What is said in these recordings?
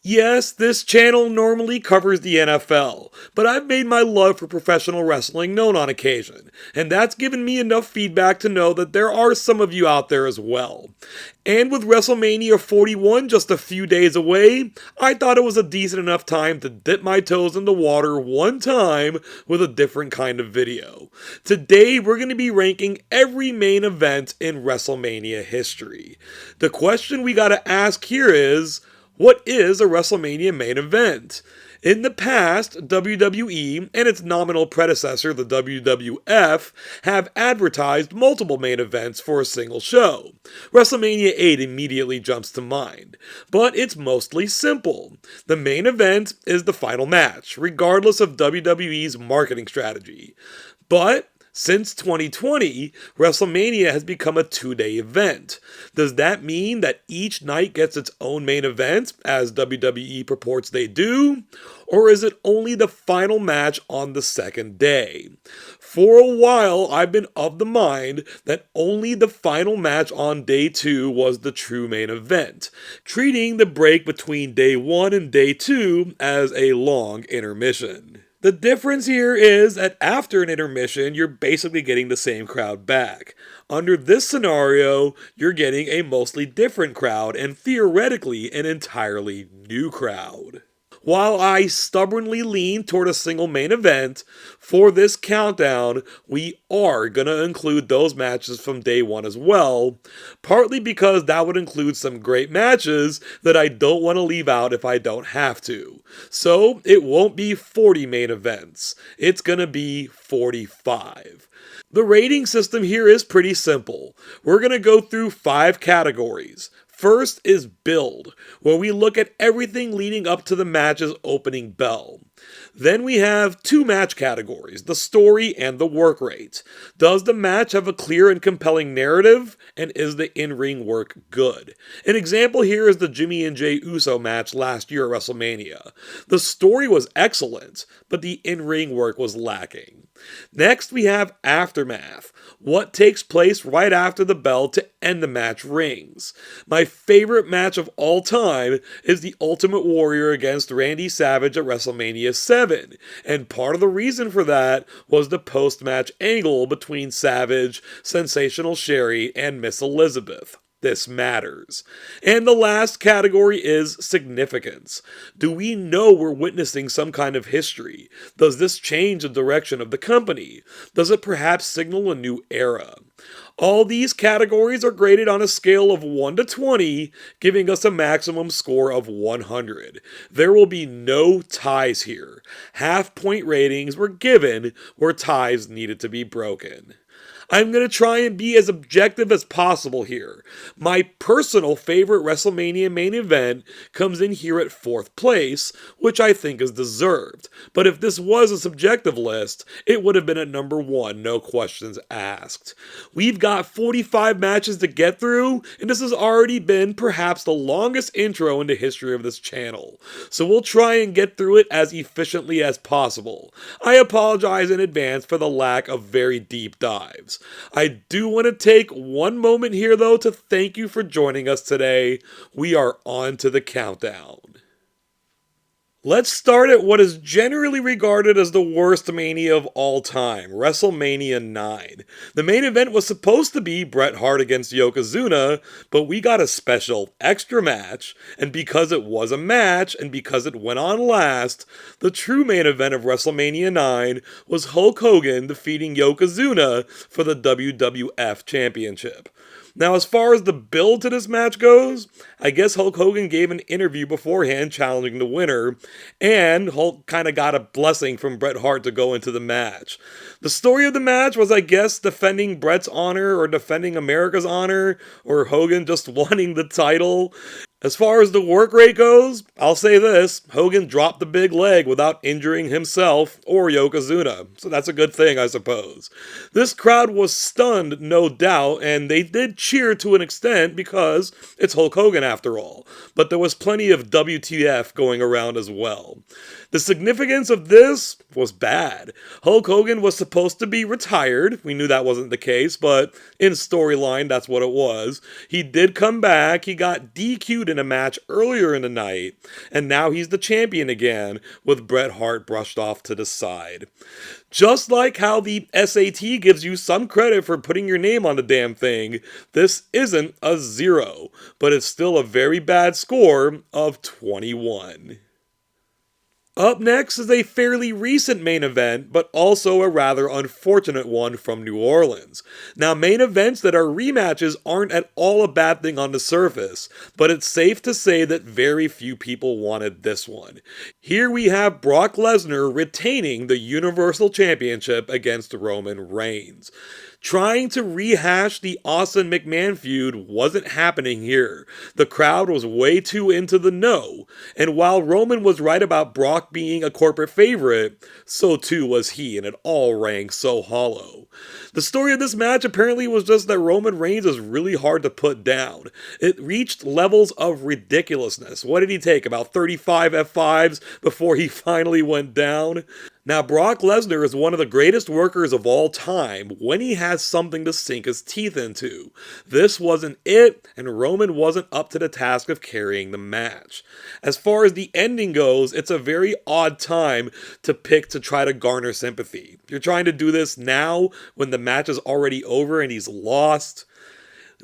Yes, this channel normally covers the NFL, but I've made my love for professional wrestling known on occasion, and that's given me enough feedback to know that there are some of you out there as well. And with WrestleMania 41 just a few days away, I thought it was a decent enough time to dip my toes in the water one time with a different kind of video. Today, we're going to be ranking every main event in WrestleMania history. The question we gotta ask here is, what is a WrestleMania main event? In the past, WWE and its nominal predecessor, the WWF, have advertised multiple main events for a single show. WrestleMania 8 immediately jumps to mind, but it's mostly simple. The main event is the final match, regardless of WWE's marketing strategy. But since 2020, WrestleMania has become a two-day event. Does that mean that each night gets its own main event, as WWE purports they do? Or is it only the final match on the second day? For a while, I've been of the mind that only the final match on day 2 was the true main event, treating the break between day 1 and day 2 as a long intermission. The difference here is that after an intermission, you're basically getting the same crowd back. Under this scenario, you're getting a mostly different crowd and theoretically an entirely new crowd. While I stubbornly lean toward a single main event, for this countdown, we are going to include those matches from day 1 as well, partly because that would include some great matches that I don't want to leave out if I don't have to. So it won't be 40 main events, it's going to be 45. The rating system here is pretty simple. We're going to go through 5 categories. First is build, where we look at everything leading up to the match's opening bell. Then we have 2 match categories, the story and the work rate. Does the match have a clear and compelling narrative, and is the in-ring work good? An example here is the Jimmy and Jey Uso match last year at WrestleMania. The story was excellent, but the in-ring work was lacking. Next, we have aftermath. What takes place right after the bell to end the match rings? My favorite match of all time is the Ultimate Warrior against Randy Savage at WrestleMania 7, and part of the reason for that was the post-match angle between Savage, Sensational Sherry, and Miss Elizabeth. This matters. And the last category is significance. Do we know we're witnessing some kind of history? Does this change the direction of the company? Does it perhaps signal a new era? All these categories are graded on a scale of 1 to 20, giving us a maximum score of 100. There will be no ties here. Half-point ratings were given where ties needed to be broken. I'm going to try and be as objective as possible here. My personal favorite WrestleMania main event comes in here at 4th place, which I think is deserved. But if this was a subjective list, it would have been at number 1, no questions asked. We've got 45 matches to get through, and this has already been perhaps the longest intro in the history of this channel. So we'll try and get through it as efficiently as possible. I apologize in advance for the lack of very deep dives. I do want to take one moment here, though, to thank you for joining us today. We are on to the countdown. Let's start at what is generally regarded as the worst Mania of all time, WrestleMania 9. The main event was supposed to be Bret Hart against Yokozuna, but we got a special extra match, and because it was a match, and because it went on last, the true main event of WrestleMania 9 was Hulk Hogan defeating Yokozuna for the WWF Championship. Now, as far as the build to this match goes, I guess Hulk Hogan gave an interview beforehand challenging the winner, and Hulk kind of got a blessing from Bret Hart to go into the match. The story of the match was, I guess, defending Bret's honor or defending America's honor, or Hogan just wanting the title. As far as the work rate goes, I'll say this, Hogan dropped the big leg without injuring himself or Yokozuna, so that's a good thing, I suppose. This crowd was stunned, no doubt, and they did cheer to an extent because it's Hulk Hogan after all, but there was plenty of WTF going around as well. The significance of this was bad. Hulk Hogan was supposed to be retired. We knew that wasn't the case, but in storyline, that's what it was. He did come back. He got DQ'd debuted in a match earlier in the night, and now he's the champion again, with Bret Hart brushed off to the side. Just like how the SAT gives you some credit for putting your name on the damn thing, this isn't a 0, but it's still a very bad score of 21. Up next is a fairly recent main event, but also a rather unfortunate one from New Orleans. Now, main events that are rematches aren't at all a bad thing on the surface, but it's safe to say that very few people wanted this one. Here we have Brock Lesnar retaining the Universal Championship against Roman Reigns. Trying to rehash the Austin McMahon feud wasn't happening here. The crowd was way too into the know, and while Roman was right about Brock being a corporate favorite, so too was he, and it all rang so hollow. The story of this match apparently was just that Roman Reigns is really hard to put down. It reached levels of ridiculousness. What did he take, about 35 F5s before he finally went down? Now, Brock Lesnar is one of the greatest workers of all time when he has something to sink his teeth into. This wasn't it, and Roman wasn't up to the task of carrying the match. As far as the ending goes, it's a very odd time to pick to try to garner sympathy. You're trying to do this now when the match is already over and he's lost.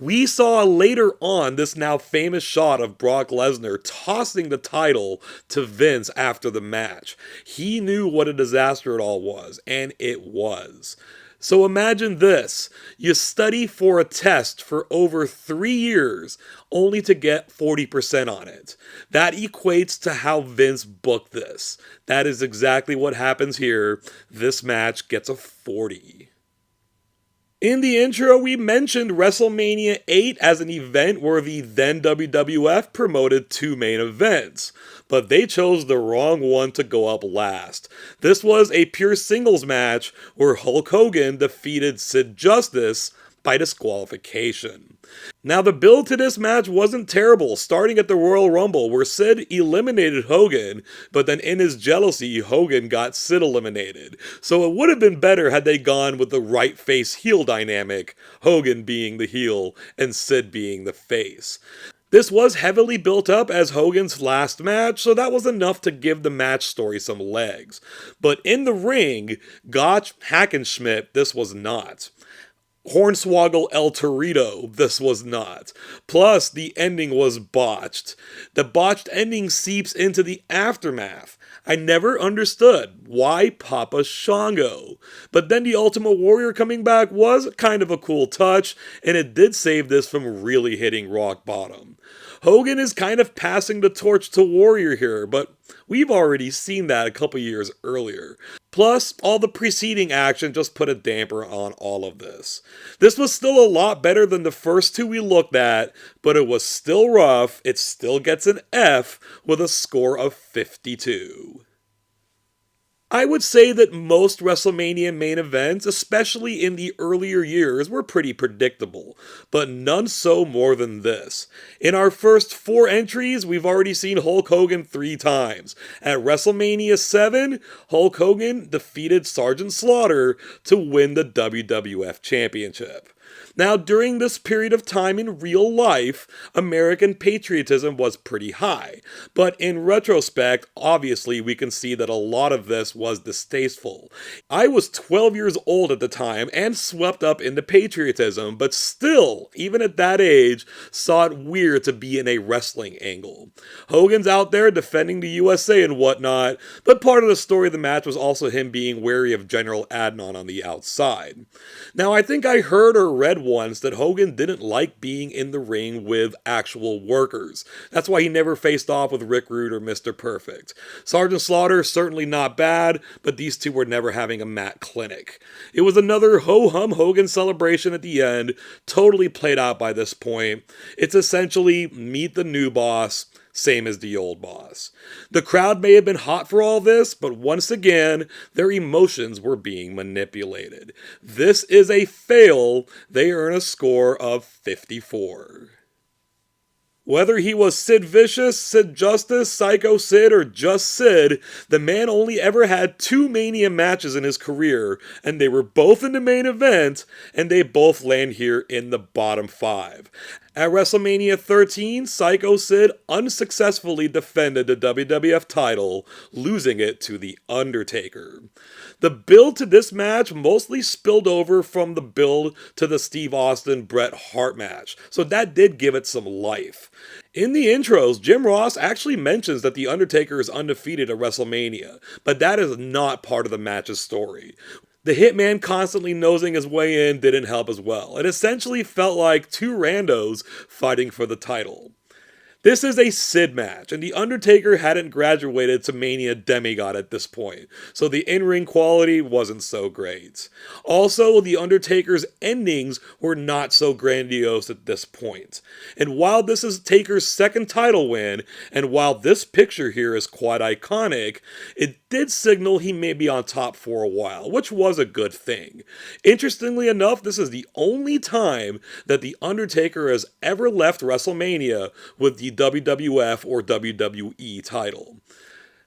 We saw later on this now famous shot of Brock Lesnar tossing the title to Vince after the match. He knew what a disaster it all was, and it was. So imagine this. You study for a test for over 3 years, only to get 40% on it. That equates to how Vince booked this. That is exactly what happens here. This match gets a 40. In the intro, we mentioned WrestleMania 8 as an event where the then WWF promoted 2 main events, but they chose the wrong one to go up last. This was a pure singles match where Hulk Hogan defeated Sid Justice by disqualification. Now, the build to this match wasn't terrible, starting at the Royal Rumble, where Sid eliminated Hogan, but then in his jealousy, Hogan got Sid eliminated. So it would have been better had they gone with the right face heel dynamic, Hogan being the heel and Sid being the face. This was heavily built up as Hogan's last match, so that was enough to give the match story some legs. But in the ring, Gotch Hackenschmidt, this was not. Hornswoggle El Torito, this was not. Plus, the ending was botched. The botched ending seeps into the aftermath. I never understood why Papa Shango. But then the Ultimate Warrior coming back was kind of a cool touch, and it did save this from really hitting rock bottom. Hogan is kind of passing the torch to Warrior here, but we've already seen that a couple years earlier. Plus, all the preceding action just put a damper on all of this. This was still a lot better than the first 2 we looked at, but it was still rough. It still gets an F with a score of 52. I would say that most WrestleMania main events, especially in the earlier years, were pretty predictable, but none so more than this. In our first 4 entries, we've already seen Hulk Hogan 3 times. At WrestleMania 7, Hulk Hogan defeated Sergeant Slaughter to win the WWF Championship. Now, during this period of time in real life, American patriotism was pretty high, but in retrospect, obviously we can see that a lot of this was distasteful. I was 12 years old at the time and swept up into patriotism, but still, even at that age, saw it weird to be in a wrestling angle. Hogan's out there defending the USA and whatnot, but part of the story of the match was also him being wary of General Adnan on the outside. Now, I think I heard or read once that Hogan didn't like being in the ring with actual workers. That's why he never faced off with Rick Rude or Mr. Perfect. Sergeant Slaughter, certainly not bad, but these two were never having a mat clinic. It was another ho-hum Hogan celebration at the end, totally played out by this point. It's essentially meet the new boss, same as the old boss. The crowd may have been hot for all this, but once again, their emotions were being manipulated. This is a fail. They earn a score of 54. Whether he was Sid Vicious, Sid Justice, Psycho Sid, or just Sid, the man only ever had 2 Mania matches in his career, and they were both in the main event, and they both land here in the bottom 5. At WrestleMania 13, Psycho Sid unsuccessfully defended the WWF title, losing it to The Undertaker. The build to this match mostly spilled over from the build to the Steve Austin Bret Hart match, so that did give it some life. In the intros, Jim Ross actually mentions that The Undertaker is undefeated at WrestleMania, but that is not part of the match's story. The Hitman constantly nosing his way in didn't help as well. It essentially felt like two randos fighting for the title. This is a Sid match, and The Undertaker hadn't graduated to Mania demigod at this point, so the in-ring quality wasn't so great. Also, The Undertaker's endings were not so grandiose at this point. And while this is Taker's second title win, and while this picture here is quite iconic, it did signal he may be on top for a while, which was a good thing. Interestingly enough, this is the only time that The Undertaker has ever left WrestleMania with the WWF or WWE title.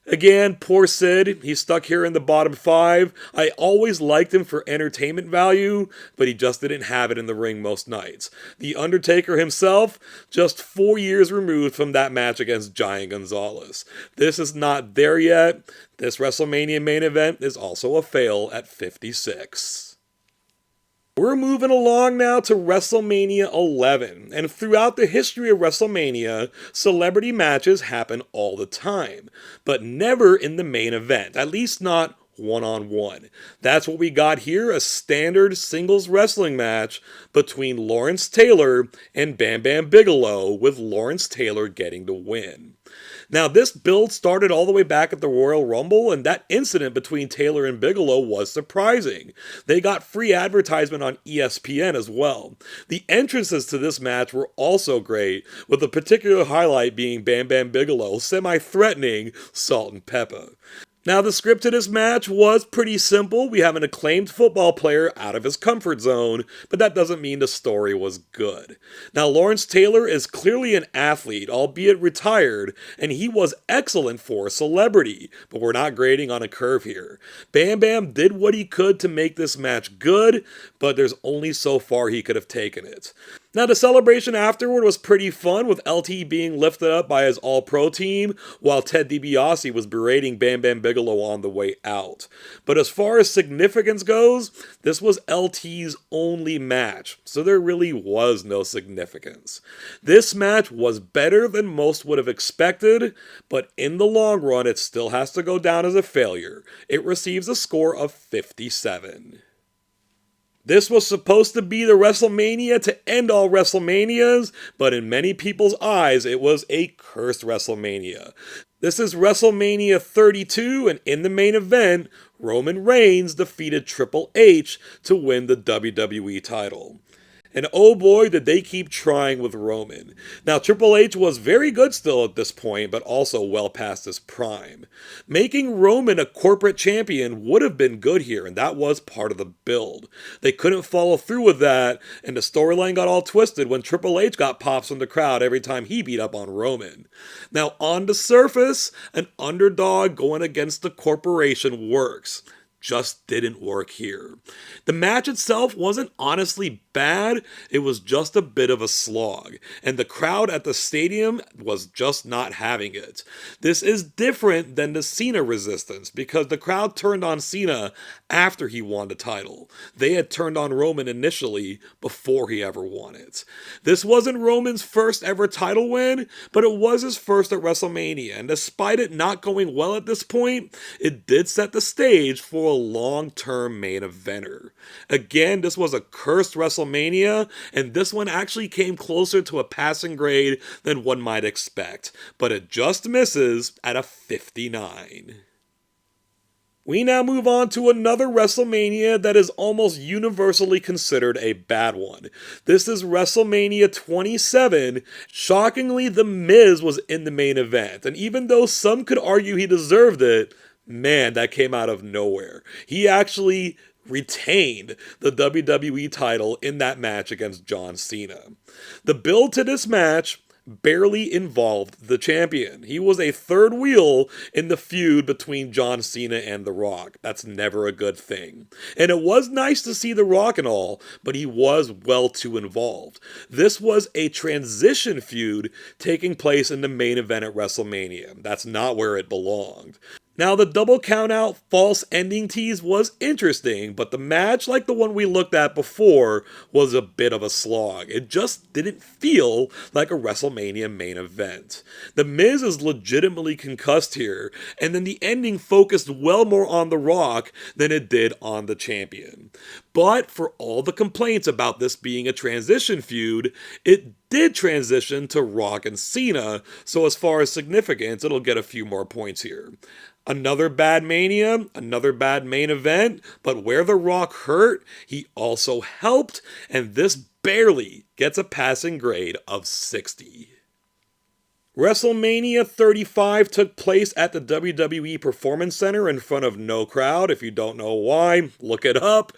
Again, poor Sid, he's stuck here in the bottom 5. I always liked him for entertainment value, but he just didn't have it in the ring most nights. The Undertaker himself, just 4 years removed from that match against Giant Gonzalez. This is not there yet. This WrestleMania main event is also a fail at 56. We're moving along now to WrestleMania 11, and throughout the history of WrestleMania, celebrity matches happen all the time, but never in the main event, at least not one-on-one. That's what we got here, a standard singles wrestling match between Lawrence Taylor and Bam Bam Bigelow, with Lawrence Taylor getting the win. Now, this build started all the way back at the Royal Rumble, and that incident between Taylor and Bigelow was surprising. They got free advertisement on ESPN as well. The entrances to this match were also great, with a particular highlight being Bam Bam Bigelow semi-threatening Salt and Pepper. Now, the script to this match was pretty simple. We have an acclaimed football player out of his comfort zone, but that doesn't mean the story was good. Now, Lawrence Taylor is clearly an athlete, albeit retired, and he was excellent for a celebrity, but we're not grading on a curve here. Bam Bam did what he could to make this match good, but there's only so far he could have taken it. Now, the celebration afterward was pretty fun, with LT being lifted up by his All-Pro team, while Ted DiBiase was berating Bam Bam Bigelow on the way out. But as far as significance goes, this was LT's only match, so there really was no significance. This match was better than most would have expected, but in the long run, it still has to go down as a failure. It receives a score of 57. This was supposed to be the WrestleMania to end all WrestleManias, but in many people's eyes, it was a cursed WrestleMania. This is WrestleMania 32, and in the main event, Roman Reigns defeated Triple H to win the WWE title. And oh boy, did they keep trying with Roman. Now, Triple H was very good still at this point, but also well past his prime. Making Roman a corporate champion would have been good here, and that was part of the build. They couldn't follow through with that, and the storyline got all twisted when Triple H got pops from the crowd every time he beat up on Roman. Now, on the surface, an underdog going against the corporation works. Just didn't work here. The match itself wasn't honestly bad, it was just a bit of a slog, and the crowd at the stadium was just not having it. This is different than the Cena resistance, because the crowd turned on Cena after he won the title. They had turned on Roman initially before he ever won it. This wasn't Roman's first ever title win, but it was his first at WrestleMania, and despite it not going well at this point, it did set the stage for a long-term main eventer. Again, this was a cursed WrestleMania, and this one actually came closer to a passing grade than one might expect, but it just misses at a 59. We now move on to another WrestleMania that is almost universally considered a bad one. This is WrestleMania 27. Shockingly, The Miz was in the main event, and even though some could argue he deserved it, man, that came out of nowhere. He actually retained the WWE title in that match against John Cena. The build to this match, barely involved the champion. He was a third wheel in the feud between John Cena and The Rock. That's never a good thing. And it was nice to see The Rock and all, but he was well too involved. This was a transition feud taking place in the main event at WrestleMania. That's not where it belonged. Now, the double countout false ending tease was interesting, but the match, like the one we looked at before, was a bit of a slog. It just didn't feel like a WrestleMania main event. The Miz is legitimately concussed here, and then the ending focused well more on The Rock than it did on the champion. But for all the complaints about this being a transition feud, it did transition to Rock and Cena, so as far as significance, it'll get a few more points here. Another bad Mania, another bad main event, but where The Rock hurt, he also helped, and this barely gets a passing grade of 60. WrestleMania 35 took place at the WWE Performance Center in front of no crowd. If you don't know why, look it up.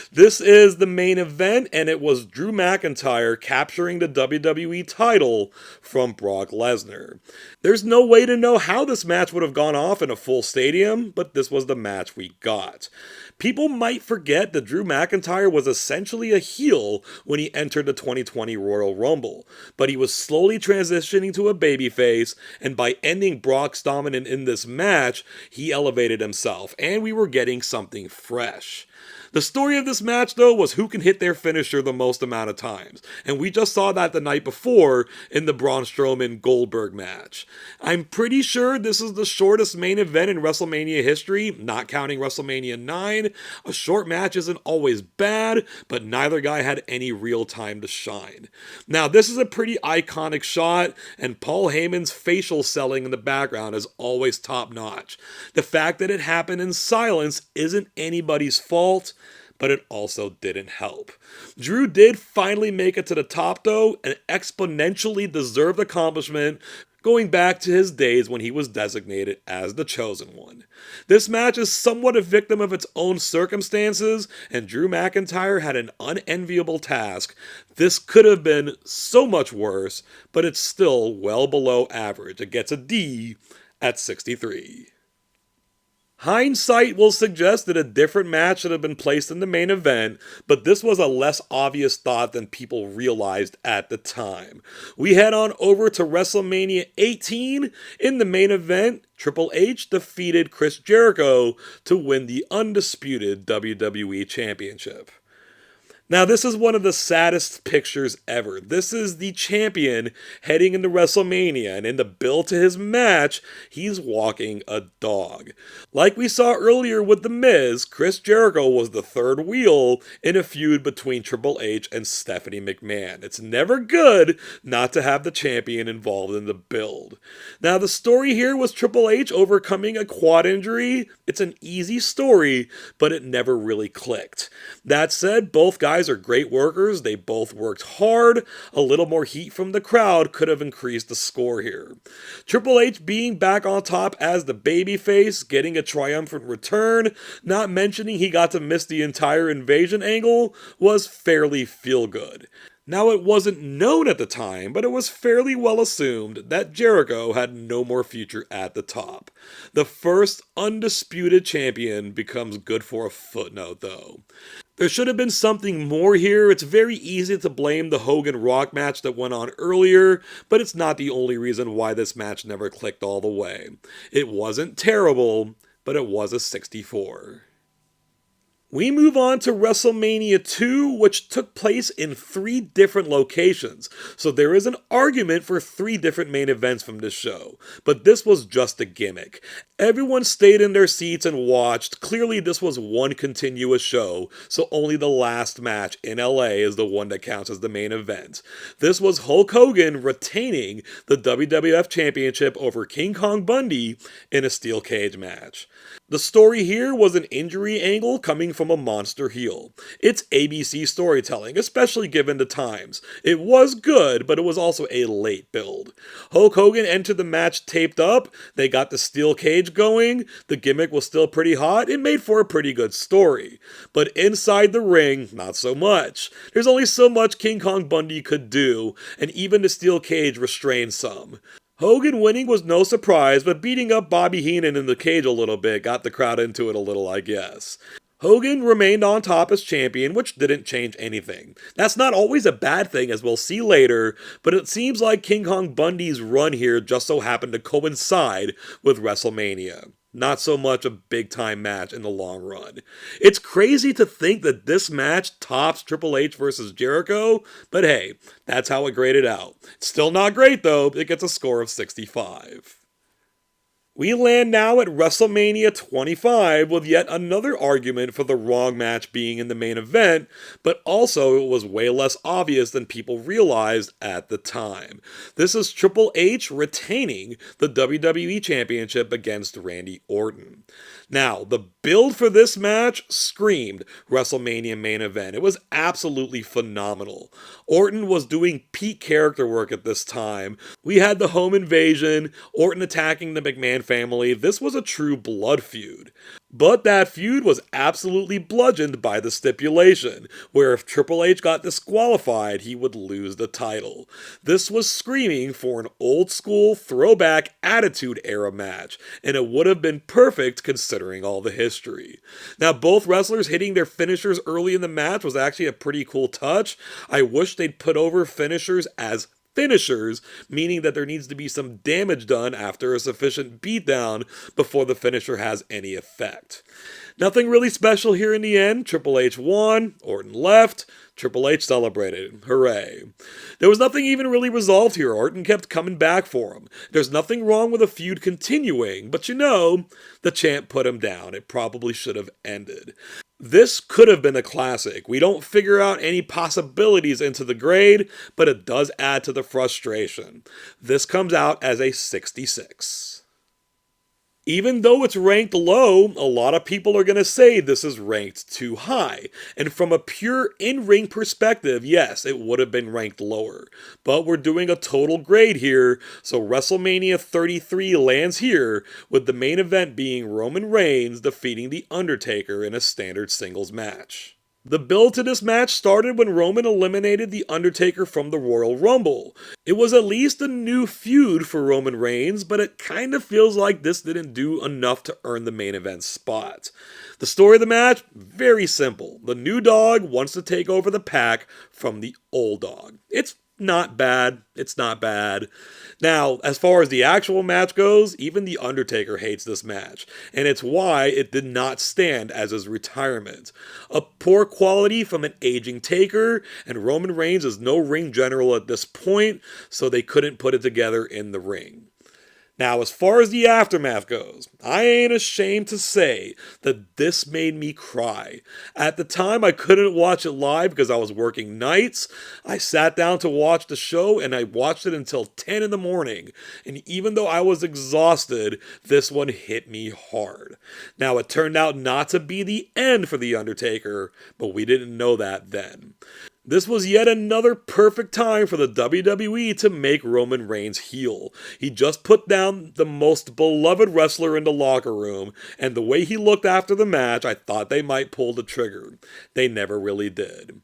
This is the main event, and it was Drew McIntyre capturing the WWE title from Brock Lesnar. There's no way to know how this match would have gone off in a full stadium, but this was the match we got. People might forget that Drew McIntyre was essentially a heel when he entered the 2020 Royal Rumble, but he was slowly transitioning to a babyface, and by ending Brock's dominance in this match, he elevated himself, and we were getting something fresh. The story of this match, though, was who can hit their finisher the most amount of times, and we just saw that the night before in the Braun Strowman-Goldberg match. I'm pretty sure this is the shortest main event in WrestleMania history, not counting WrestleMania 9. A short match isn't always bad, but neither guy had any real time to shine. Now, this is a pretty iconic shot, and Paul Heyman's facial selling in the background is always top-notch. The fact that it happened in silence isn't anybody's fault, but it also didn't help. Drew did finally make it to the top, though, an exponentially deserved accomplishment going back to his days when he was designated as the Chosen One. This match is somewhat a victim of its own circumstances, and Drew McIntyre had an unenviable task. This could have been so much worse, but it's still well below average. It gets a D at 63. Hindsight will suggest that a different match should have been placed in the main event, but this was a less obvious thought than people realized at the time. We head on over to WrestleMania 18. In the main event, Triple H defeated Chris Jericho to win the undisputed WWE Championship. Now, this is one of the saddest pictures ever. This is the champion heading into WrestleMania, and in the build to his match, he's walking a dog. Like we saw earlier with The Miz, Chris Jericho was the third wheel in a feud between Triple H and Stephanie McMahon. It's never good not to have the champion involved in the build. Now, the story here was Triple H overcoming a quad injury. It's an easy story, but it never really clicked. That said, both guys are great workers. They both worked hard. A little more heat from the crowd could have increased the score here. Triple H being back on top as the babyface, getting a triumphant return, not mentioning he got to miss the entire invasion angle, was fairly feel-good. Now, it wasn't known at the time, but it was fairly well assumed that Jericho had no more future at the top. The first undisputed champion becomes good for a footnote, though. There should have been something more here. It's very easy to blame the Hogan-Rock match that went on earlier, but it's not the only reason why this match never clicked all the way. It wasn't terrible, but it was a 64. We move on to WrestleMania 2, which took place in 3 different locations, so there is an argument for 3 different main events from this show, but this was just a gimmick. Everyone stayed in their seats and watched. Clearly this was one continuous show, so only the last match in LA is the one that counts as the main event. This was Hulk Hogan retaining the WWF Championship over King Kong Bundy in a steel cage match. The story here was an injury angle coming from a monster heel. It's ABC storytelling, especially given the times. It was good, but it was also a late build. Hulk Hogan entered the match taped up, they got the steel cage going, the gimmick was still pretty hot, it made for a pretty good story. But inside the ring, not so much. There's only so much King Kong Bundy could do, and even the steel cage restrained some. Hogan winning was no surprise, but beating up Bobby Heenan in the cage a little bit got the crowd into it a little, I guess. Hogan remained on top as champion, which didn't change anything. That's not always a bad thing, as we'll see later, but it seems like King Kong Bundy's run here just so happened to coincide with WrestleMania. Not so much a big-time match in the long run. It's crazy to think that this match tops Triple H versus Jericho, but hey, that's how it graded out. It's still not great though, it gets a score of 65. We land now at WrestleMania 25 with yet another argument for the wrong match being in the main event, but also it was way less obvious than people realized at the time. This is Triple H retaining the WWE Championship against Randy Orton. Now, the build for this match screamed WrestleMania main event. It was absolutely phenomenal. Orton was doing peak character work at this time. We had the home invasion, Orton attacking the McMahon family. This was a true blood feud. But that feud was absolutely bludgeoned by the stipulation, where if Triple H got disqualified, he would lose the title. This was screaming for an old school throwback Attitude Era match, and it would have been perfect considering all the history. Now, both wrestlers hitting their finishers early in the match was actually a pretty cool touch. I wish they'd put over finishers as finishers, meaning that there needs to be some damage done after a sufficient beatdown before the finisher has any effect. Nothing really special here in the end. Triple H won, Orton left, Triple H celebrated. Hooray. There was nothing even really resolved here. Orton kept coming back for him. There's nothing wrong with a feud continuing, but the champ put him down. It probably should have ended. This could have been a classic. We don't figure out any possibilities into the grade, but it does add to the frustration. This comes out as a 66. Even though it's ranked low, a lot of people are going to say this is ranked too high. And from a pure in-ring perspective, yes, it would have been ranked lower. But we're doing a total grade here, so WrestleMania 33 lands here, with the main event being Roman Reigns defeating The Undertaker in a standard singles match. The build to this match started when Roman eliminated The Undertaker from the Royal Rumble. It was at least a new feud for Roman Reigns, but it kind of feels like this didn't do enough to earn the main event spot. The story of the match? Very simple. The new dog wants to take over the pack from the old dog. It's not bad. It's not bad. Now, as far as the actual match goes, even The Undertaker hates this match, and it's why it did not stand as his retirement. A poor quality from an aging Taker, and Roman Reigns is no ring general at this point, so they couldn't put it together in the ring. Now, as far as the aftermath goes, I ain't ashamed to say that this made me cry. At the time, I couldn't watch it live because I was working nights. I sat down to watch the show, and I watched it until 10 in the morning. And even though I was exhausted, this one hit me hard. Now, it turned out not to be the end for The Undertaker, but we didn't know that then. This was yet another perfect time for the WWE to make Roman Reigns heel. He just put down the most beloved wrestler in the locker room, and the way he looked after the match, I thought they might pull the trigger. They never really did.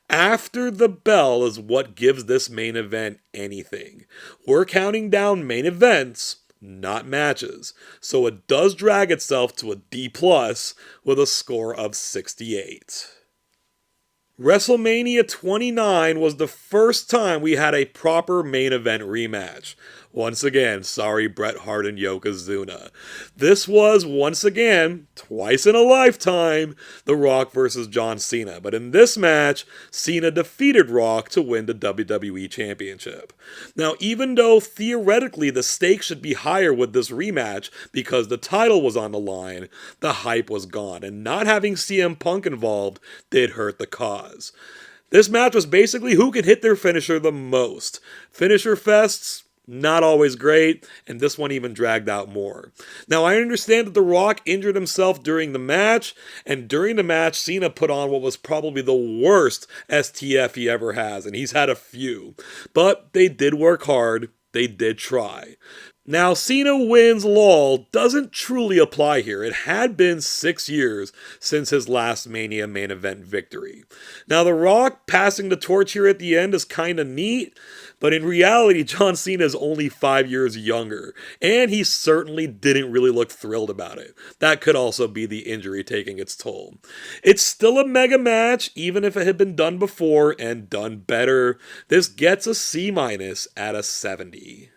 After the bell is what gives this main event anything. We're counting down main events, not matches, so it does drag itself to a D+ with a score of 68. WrestleMania 29 was the first time we had a proper main event rematch. Once again, sorry Bret Hart and Yokozuna. This was, once again, twice in a lifetime, The Rock versus John Cena. But in this match, Cena defeated Rock to win the WWE Championship. Now, even though theoretically the stakes should be higher with this rematch because the title was on the line, the hype was gone, and not having CM Punk involved did hurt the cause. This match was basically who could hit their finisher the most. Finisher fests? Not always great, and this one even dragged out more. Now, I understand that The Rock injured himself during the match, and during the match, Cena put on what was probably the worst STF he ever has, and he's had a few. But they did work hard, they did try. Now, Cena wins lol doesn't truly apply here. It had been 6 years since his last Mania main event victory. Now, The Rock passing the torch here at the end is kinda neat, but in reality, John Cena is only 5 years younger, and he certainly didn't really look thrilled about it. That could also be the injury taking its toll. It's still a mega match, even if it had been done before and done better. This gets a C- at a 70.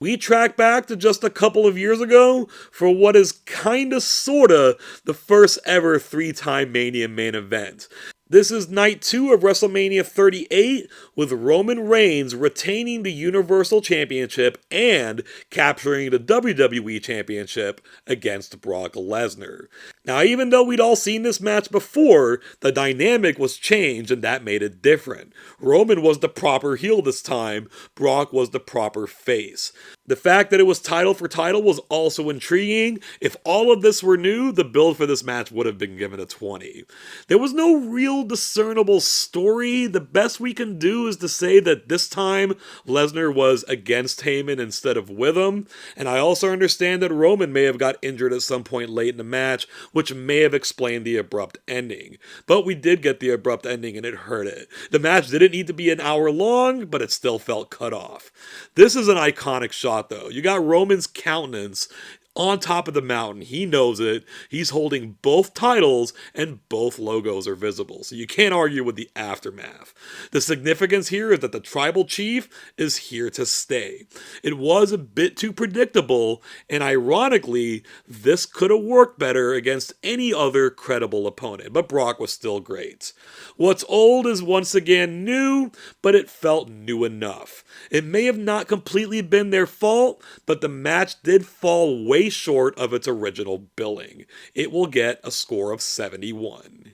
We track back to just a couple of years ago for what is kinda sorta the first ever 3-time Mania main event. This is night 2 of WrestleMania 38, with Roman Reigns retaining the Universal Championship and capturing the WWE Championship against Brock Lesnar. Now, even though we'd all seen this match before, the dynamic was changed and that made it different. Roman was the proper heel this time, Brock was the proper face. The fact that it was title for title was also intriguing. If all of this were new, the build for this match would have been given a 20. There was no real discernible story. The best we can do is to say that this time Lesnar was against Heyman instead of with him, and I also understand that Roman may have got injured at some point late in the match, which may have explained the abrupt ending. But we did get the abrupt ending and it hurt it. The match didn't need to be an hour long, but it still felt cut off. This is an iconic shot though. You got Roman's countenance on top of the mountain. He knows it. He's holding both titles and both logos are visible. So you can't argue with the aftermath. The significance here is that the tribal chief is here to stay. It was a bit too predictable, and ironically, this could have worked better against any other credible opponent, but Brock was still great. What's old is once again new, but it felt new enough. It may have not completely been their fault, but the match did fall way short of its original billing. It will get a score of 71.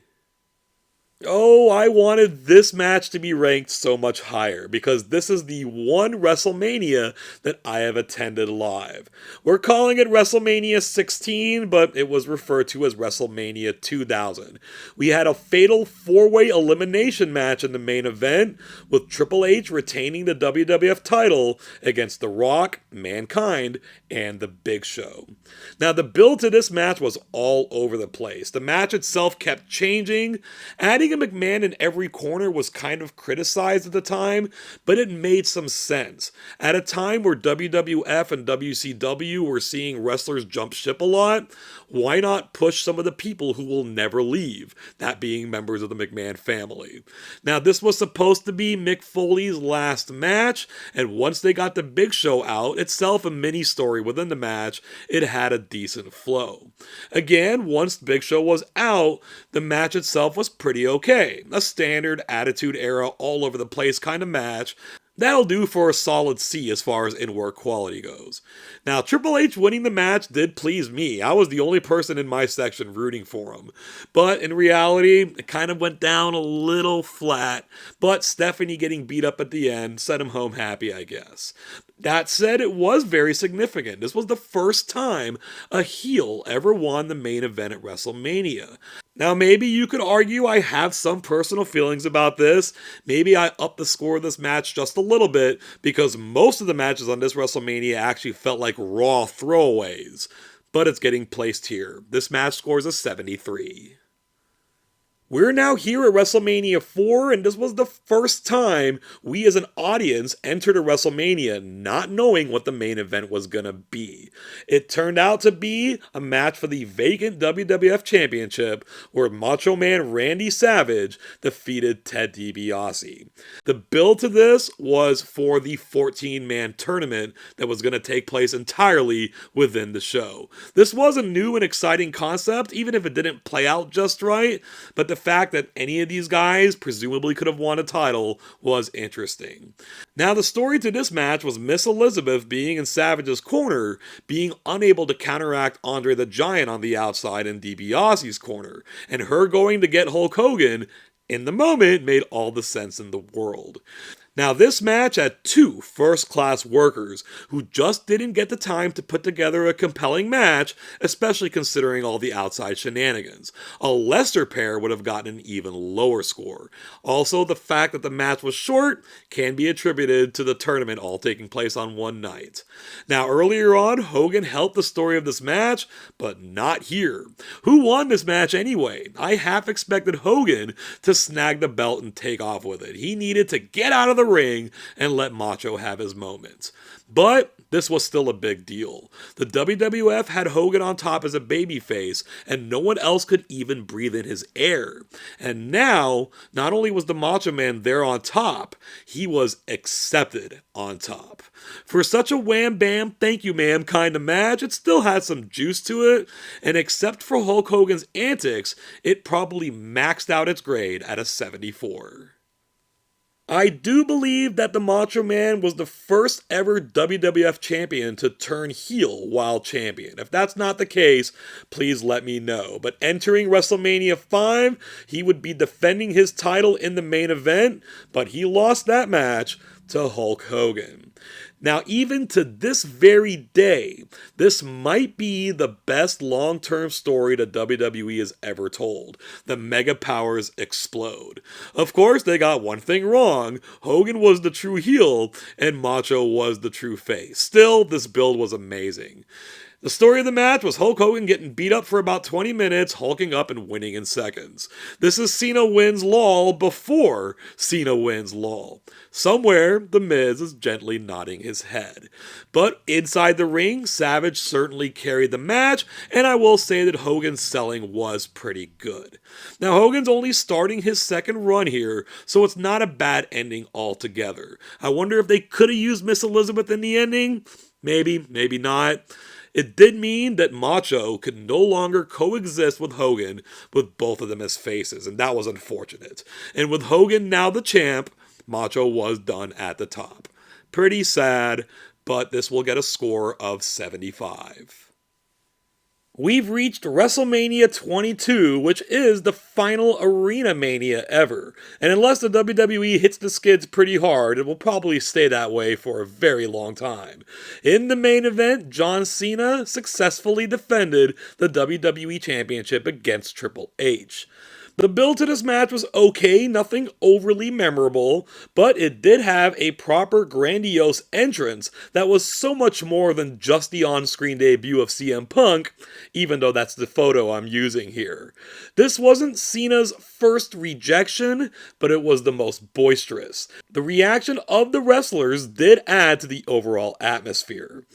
Oh, I wanted this match to be ranked so much higher because this is the one WrestleMania that I have attended live. We're calling it WrestleMania 16, but it was referred to as WrestleMania 2000. We had a fatal 4-way elimination match in the main event, with Triple H retaining the WWF title against The Rock, Mankind, and The Big Show. Now, the build to this match was all over the place. The match itself kept changing. Adding a McMahon in every corner was kind of criticized at the time, but it made some sense. At a time where WWF and WCW were seeing wrestlers jump ship a lot, why not push some of the people who will never leave, that being members of the McMahon family? Now, this was supposed to be Mick Foley's last match, and once they got the Big Show out, itself a mini story within the match, it had a decent flow. Again, once Big Show was out, the match itself was pretty okay. A standard Attitude Era all over the place kind of match. That'll do for a solid C as far as in-work quality goes. Now, Triple H winning the match did please me. I was the only person in my section rooting for him. But in reality, it kind of went down a little flat. But Stephanie getting beat up at the end sent him home happy, I guess. That said, it was very significant. This was the first time a heel ever won the main event at WrestleMania. Now, maybe you could argue I have some personal feelings about this. Maybe I upped the score of this match just a little bit because most of the matches on this WrestleMania actually felt like Raw throwaways. But it's getting placed here. This match scores a 73. We're now here at WrestleMania 4, and this was the first time we as an audience entered a WrestleMania not knowing what the main event was gonna be. It turned out to be a match for the vacant WWF Championship, where Macho Man Randy Savage defeated Ted DiBiase. The build to this was for the 14-man tournament that was gonna take place entirely within the show. This was a new and exciting concept, even if it didn't play out just right, but the fact that any of these guys presumably could have won a title was interesting. Now, the story to this match was Miss Elizabeth being in Savage's corner, being unable to counteract Andre the Giant on the outside in DiBiase's corner, and her going to get Hulk Hogan in the moment made all the sense in the world. Now, this match had two first-class workers who just didn't get the time to put together a compelling match, especially considering all the outside shenanigans. A lesser pair would have gotten an even lower score. Also, the fact that the match was short can be attributed to the tournament all taking place on one night. Now, earlier on, Hogan helped the story of this match, but not here. Who won this match anyway? I half expected Hogan to snag the belt and take off with it. He needed to get out of the ring and let Macho have his moments. But this was still a big deal. The WWF had Hogan on top as a babyface, and no one else could even breathe in his air. And now, not only was the Macho Man there on top, he was accepted on top. For such a wham bam, thank you ma'am kind of match, it still had some juice to it, and except for Hulk Hogan's antics, it probably maxed out its grade at a 74. I do believe that the Macho Man was the first ever WWF champion to turn heel while champion. If that's not the case, please let me know. But entering WrestleMania 5, he would be defending his title in the main event, but he lost that match to Hulk Hogan. Now, even to this very day, this might be the best long-term story that WWE has ever told. The Mega Powers explode. Of course, they got one thing wrong. Hogan was the true heel, and Macho was the true face. Still, this build was amazing. The story of the match was Hulk Hogan getting beat up for about 20 minutes, hulking up and winning in seconds. This is Cena wins LOL before Cena wins LOL. Somewhere, The Miz is gently nodding his head. But inside the ring, Savage certainly carried the match, and I will say that Hogan's selling was pretty good. Now, Hogan's only starting his second run here, so it's not a bad ending altogether. I wonder if they could have used Miss Elizabeth in the ending? Maybe, maybe not. It did mean that Macho could no longer coexist with Hogan with both of them as faces, and that was unfortunate. And with Hogan now the champ, Macho was done at the top. Pretty sad, but this will get a score of 75. We've reached WrestleMania 22, which is the final Arena Mania ever. And unless the WWE hits the skids pretty hard, it will probably stay that way for a very long time. In the main event, John Cena successfully defended the WWE Championship against Triple H. The build to this match was okay, nothing overly memorable, but it did have a proper grandiose entrance that was so much more than just the on-screen debut of CM Punk, even though that's the photo I'm using here. This wasn't Cena's first rejection, but it was the most boisterous. The reaction of the wrestlers did add to the overall atmosphere.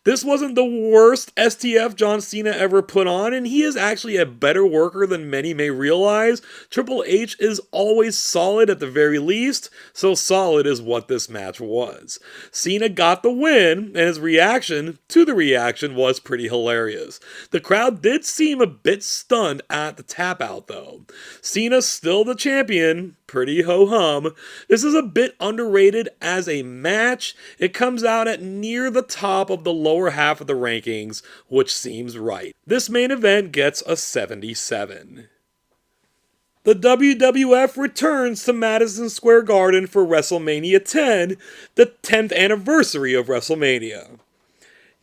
This wasn't the worst STF John Cena ever put on, and he is actually a better worker than many may realize. Triple H is always solid at the very least, so solid is what this match was. Cena got the win, and his reaction to the reaction was pretty hilarious. The crowd did seem a bit stunned at the tap out though. Cena's still the champion, pretty ho-hum. This is a bit underrated as a match. It comes out at near the top of the lower half of the rankings, which seems right. This main event gets a 77. The WWF returns to Madison Square Garden for WrestleMania 10, the 10th anniversary of WrestleMania.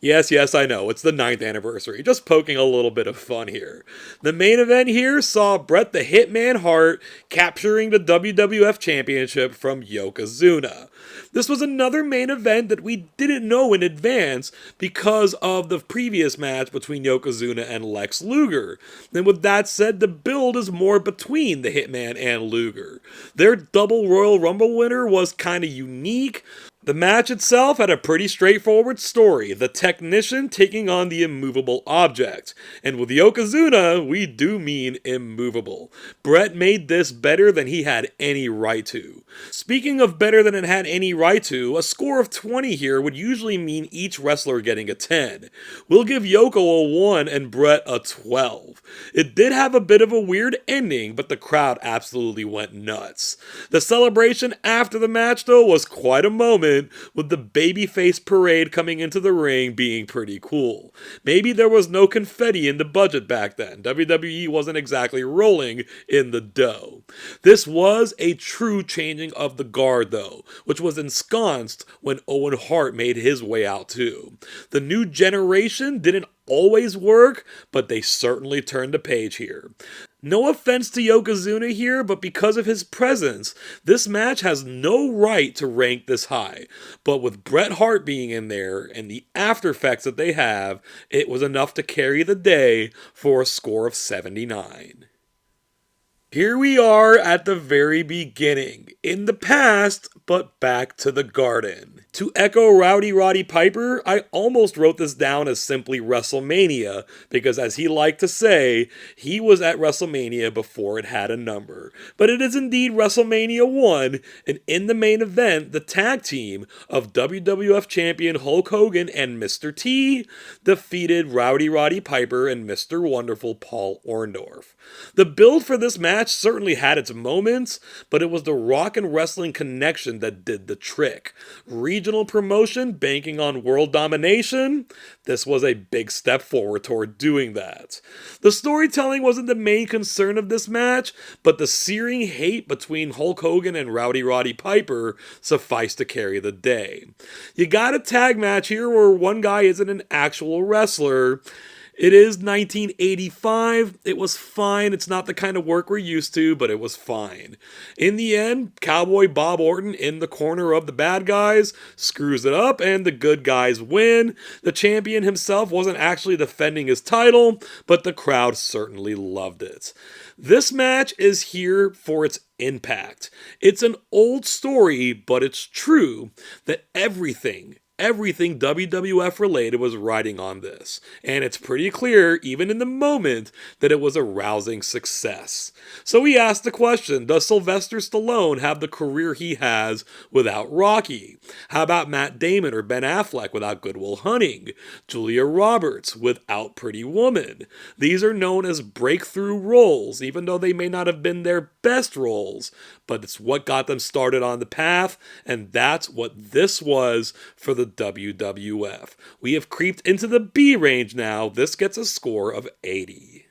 Yes, I know, it's the 9th anniversary, just poking a little bit of fun here. The main event here saw Bret the Hitman Hart capturing the WWF Championship from Yokozuna. This was another main event that we didn't know in advance because of the previous match between Yokozuna and Lex Luger. And with that said, the build is more between the Hitman and Luger. Their double Royal Rumble winner was kind of unique. The match itself had a pretty straightforward story, the technician taking on the immovable object. And with Yokozuna, we do mean immovable. Bret made this better than he had any right to. Speaking of better than it had any right to, a score of 20 here would usually mean each wrestler getting a 10. We'll give Yoko a 1 and Bret a 12. It did have a bit of a weird ending, but the crowd absolutely went nuts. The celebration after the match, though, was quite a moment, moment, with the babyface parade coming into the ring being pretty cool. Maybe there was no confetti in the budget back then. WWE wasn't exactly rolling in the dough. This was a true changing of the guard, though, which was ensconced when Owen Hart made his way out too. The new generation didn't always work, but they certainly turned the page here. No offense to Yokozuna here, but because of his presence, this match has no right to rank this high. But with Bret Hart being in there and the after effects that they have, it was enough to carry the day for a score of 79. Here we are at the very beginning, in the past, but back to the Garden. To echo Rowdy Roddy Piper, I almost wrote this down as simply WrestleMania, because as he liked to say, he was at WrestleMania before it had a number. But it is indeed WrestleMania 1, and in the main event, the tag team of WWF Champion Hulk Hogan and Mr. T defeated Rowdy Roddy Piper and Mr. Wonderful Paul Orndorff. The build for this match certainly had its moments, but it was the Rock and Wrestling connection that did the trick. Regional promotion banking on world domination, this was a big step forward toward doing that. The storytelling wasn't the main concern of this match, but the searing hate between Hulk Hogan and Rowdy Roddy Piper sufficed to carry the day. You got a tag match here where one guy isn't an actual wrestler. It is 1985. It was fine. It's not the kind of work we're used to, but it was fine. In the end, Cowboy Bob Orton in the corner of the bad guys screws it up and the good guys win. The champion himself wasn't actually defending his title, but the crowd certainly loved it. This match is here for its impact. It's an old story, but it's true that everything WWF related was riding on this, and it's pretty clear, even in the moment, that it was a rousing success. So we asked the question, does Sylvester Stallone have the career he has without Rocky? How about Matt Damon or Ben Affleck without Good Will Hunting? Julia Roberts without Pretty Woman? These are known as breakthrough roles, even though they may not have been their best roles, but it's what got them started on the path, and that's what this was for the WWF. We have creeped into the B range now. This gets a score of 80.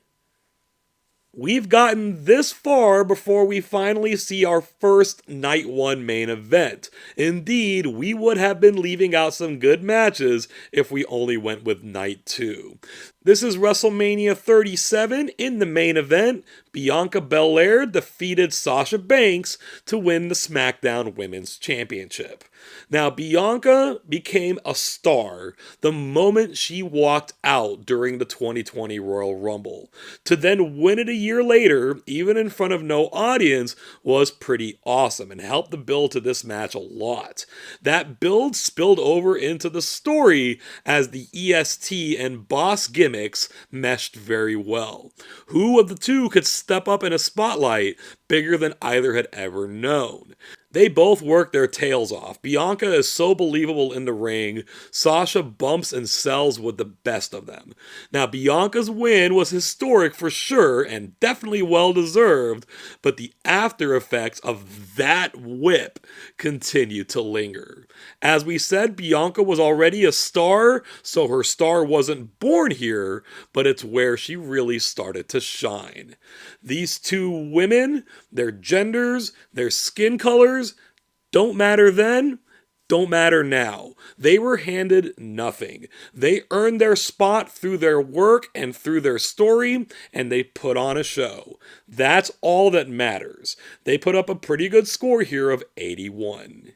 We've gotten this far before we finally see our first Night 1 main event. Indeed, we would have been leaving out some good matches if we only went with Night 2. This is WrestleMania 37. In the main event, Bianca Belair defeated Sasha Banks to win the SmackDown Women's Championship. Now, Bianca became a star the moment she walked out during the 2020 Royal Rumble. To then win it a year later, even in front of no audience, was pretty awesome and helped the build to this match a lot. That build spilled over into the story as the EST and Boss gimmicks meshed very well. Who of the two could step up in a spotlight bigger than either had ever known? They both work their tails off. Bianca is so believable in the ring. Sasha bumps and sells with the best of them. Now, Bianca's win was historic for sure and definitely well deserved, but the after effects of that whip continue to linger. As we said, Bianca was already a star, so her star wasn't born here, but it's where she really started to shine. These two women, their genders, their skin colors, don't matter then, don't matter now. They were handed nothing. They earned their spot through their work and through their story, and they put on a show. That's all that matters. They put up a pretty good score here of 81.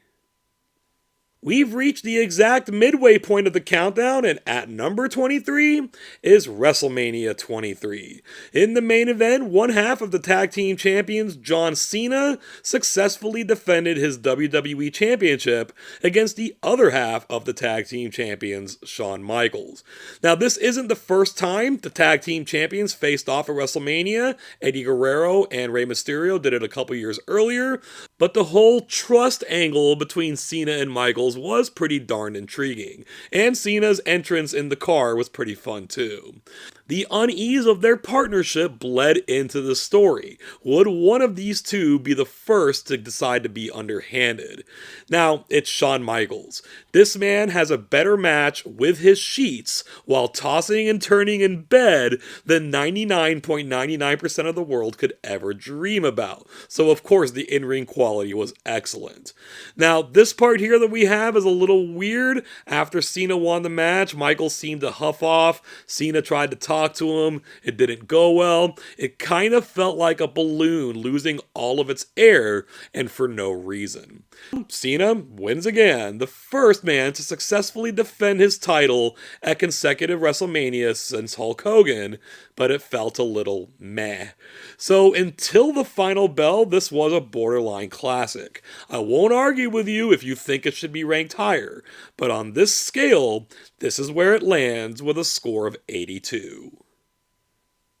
We've reached the exact midway point of the countdown, and at number 23 is WrestleMania 23. In the main event, one half of the tag team champions, John Cena, successfully defended his WWE Championship against the other half of the tag team champions, Shawn Michaels. Now, this isn't the first time the tag team champions faced off at WrestleMania. Eddie Guerrero and Rey Mysterio did it a couple years earlier, but the whole trust angle between Cena and Michaels angles was pretty darn intriguing, and Cena's entrance in the car was pretty fun too. The unease of their partnership bled into the story. Would one of these two be the first to decide to be underhanded? Now, it's Shawn Michaels. This man has a better match with his sheets while tossing and turning in bed than 99.99% of the world could ever dream about. So, of course, the in-ring quality was excellent. Now, this part here that we have is a little weird. After Cena won the match, Michaels seemed to huff off. Cena tried to talk to him. It didn't go well. It kind of felt like a balloon losing all of its air, and for no reason. Cena wins again, the first man to successfully defend his title at consecutive WrestleMania since Hulk Hogan, but it felt a little meh. So until the final bell, this was a borderline classic. I won't argue with you if you think it should be ranked higher, but on this scale, this is where it lands with a score of 82.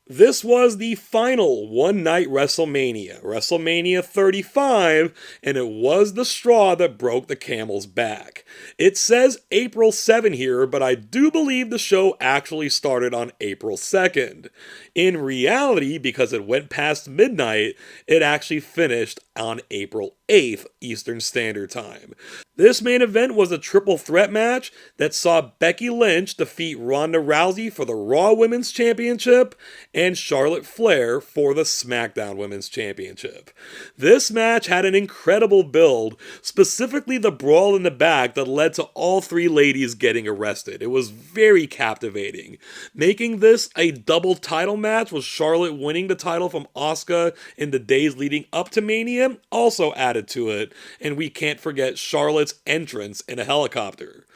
This was the final one-night WrestleMania, WrestleMania 35, and it was the straw that broke the camel's back. It says April 7 here, but I do believe the show actually started on April 2nd. In reality, because it went past midnight, it actually finished on April 8th Eastern Standard Time. This main event was a triple threat match that saw Becky Lynch defeat Ronda Rousey for the Raw Women's Championship and Charlotte Flair for the SmackDown Women's Championship. This match had an incredible build, specifically the brawl in the back that led to all three ladies getting arrested. It was very captivating. Making this a double title match with Charlotte winning the title from Asuka in the days leading up to Mania also added to it, and we can't forget Charlotte's entrance in a helicopter.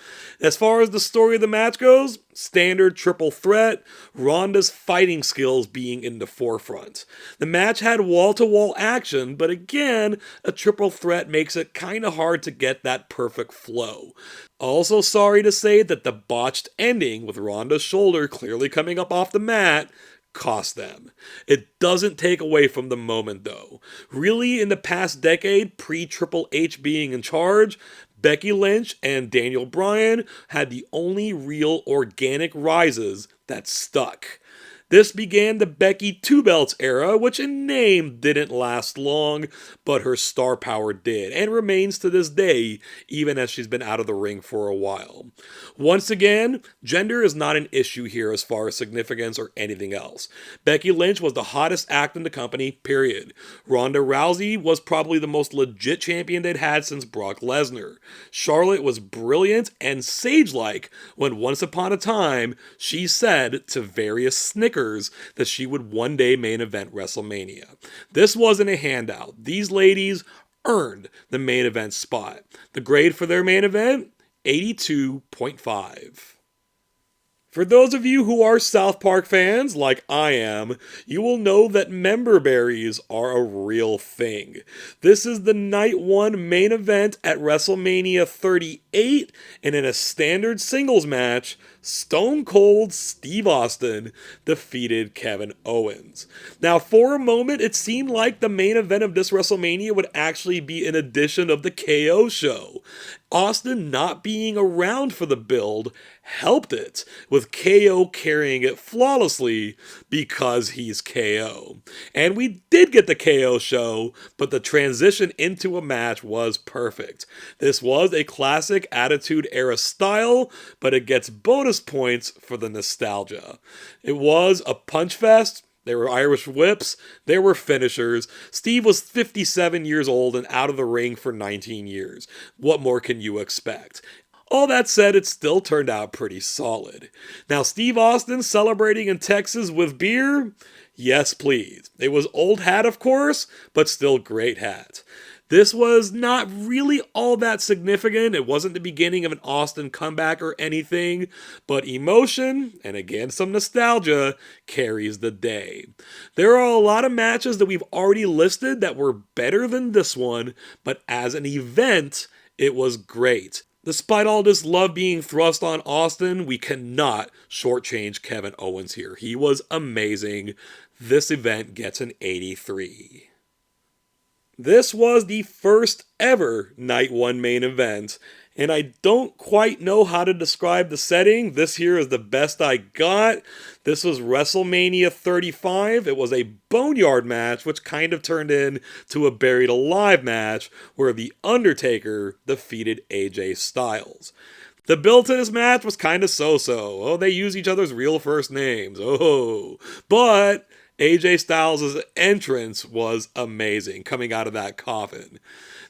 As far as the story of the match goes, standard triple threat, Ronda's fighting skills being in the forefront. The match had wall-to-wall action, but again, a triple threat makes it kinda hard to get that perfect flow. Also sorry to say that the botched ending with Ronda's shoulder clearly coming up off the mat cost them. It doesn't take away from the moment though. Really, in the past decade, pre-Triple H being in charge, Becky Lynch and Daniel Bryan had the only real organic rises that stuck. This began the Becky Two Belts era, which in name didn't last long, but her star power did, and remains to this day, even as she's been out of the ring for a while. Once again, gender is not an issue here as far as significance or anything else. Becky Lynch was the hottest act in the company, period. Ronda Rousey was probably the most legit champion they'd had since Brock Lesnar. Charlotte was brilliant and sage-like when once upon a time she said to various snickers that she would one day main event WrestleMania. This wasn't a handout. These ladies earned the main event spot. The grade for their main event, 82.5. For those of you who are South Park fans, like I am, you will know that member berries are a real thing. This is the night one main event at WrestleMania 38, and in a standard singles match, Stone Cold Steve Austin defeated Kevin Owens. Now, for a moment, it seemed like the main event of this WrestleMania would actually be an edition of the KO show. Austin not being around for the build helped it, with KO carrying it flawlessly because he's KO. And we did get the KO show, but the transition into a match was perfect. This was a classic Attitude Era style, but it gets bonus points for the nostalgia. It was a punch fest. There were Irish whips, there were finishers. Steve was 57 years old and out of the ring for 19 years. What more can you expect? All that said, it still turned out pretty solid. Now, Steve Austin celebrating in Texas with beer? Yes, please. It was old hat, of course, but still great hat. This was not really all that significant. It wasn't the beginning of an Austin comeback or anything, but emotion, and again some nostalgia, carries the day. There are a lot of matches that we've already listed that were better than this one, but as an event, it was great. Despite all this love being thrust on Austin, we cannot shortchange Kevin Owens here. He was amazing. This event gets an 83. This was the first ever Night 1 main event, and I don't quite know how to describe the setting. This here is the best I got. This was WrestleMania 35. It was a Boneyard match, which kind of turned into a Buried Alive match, where The Undertaker defeated AJ Styles. The build to this match was kind of so-so. Oh, they use each other's real first names. Oh, but AJ Styles' entrance was amazing coming out of that coffin.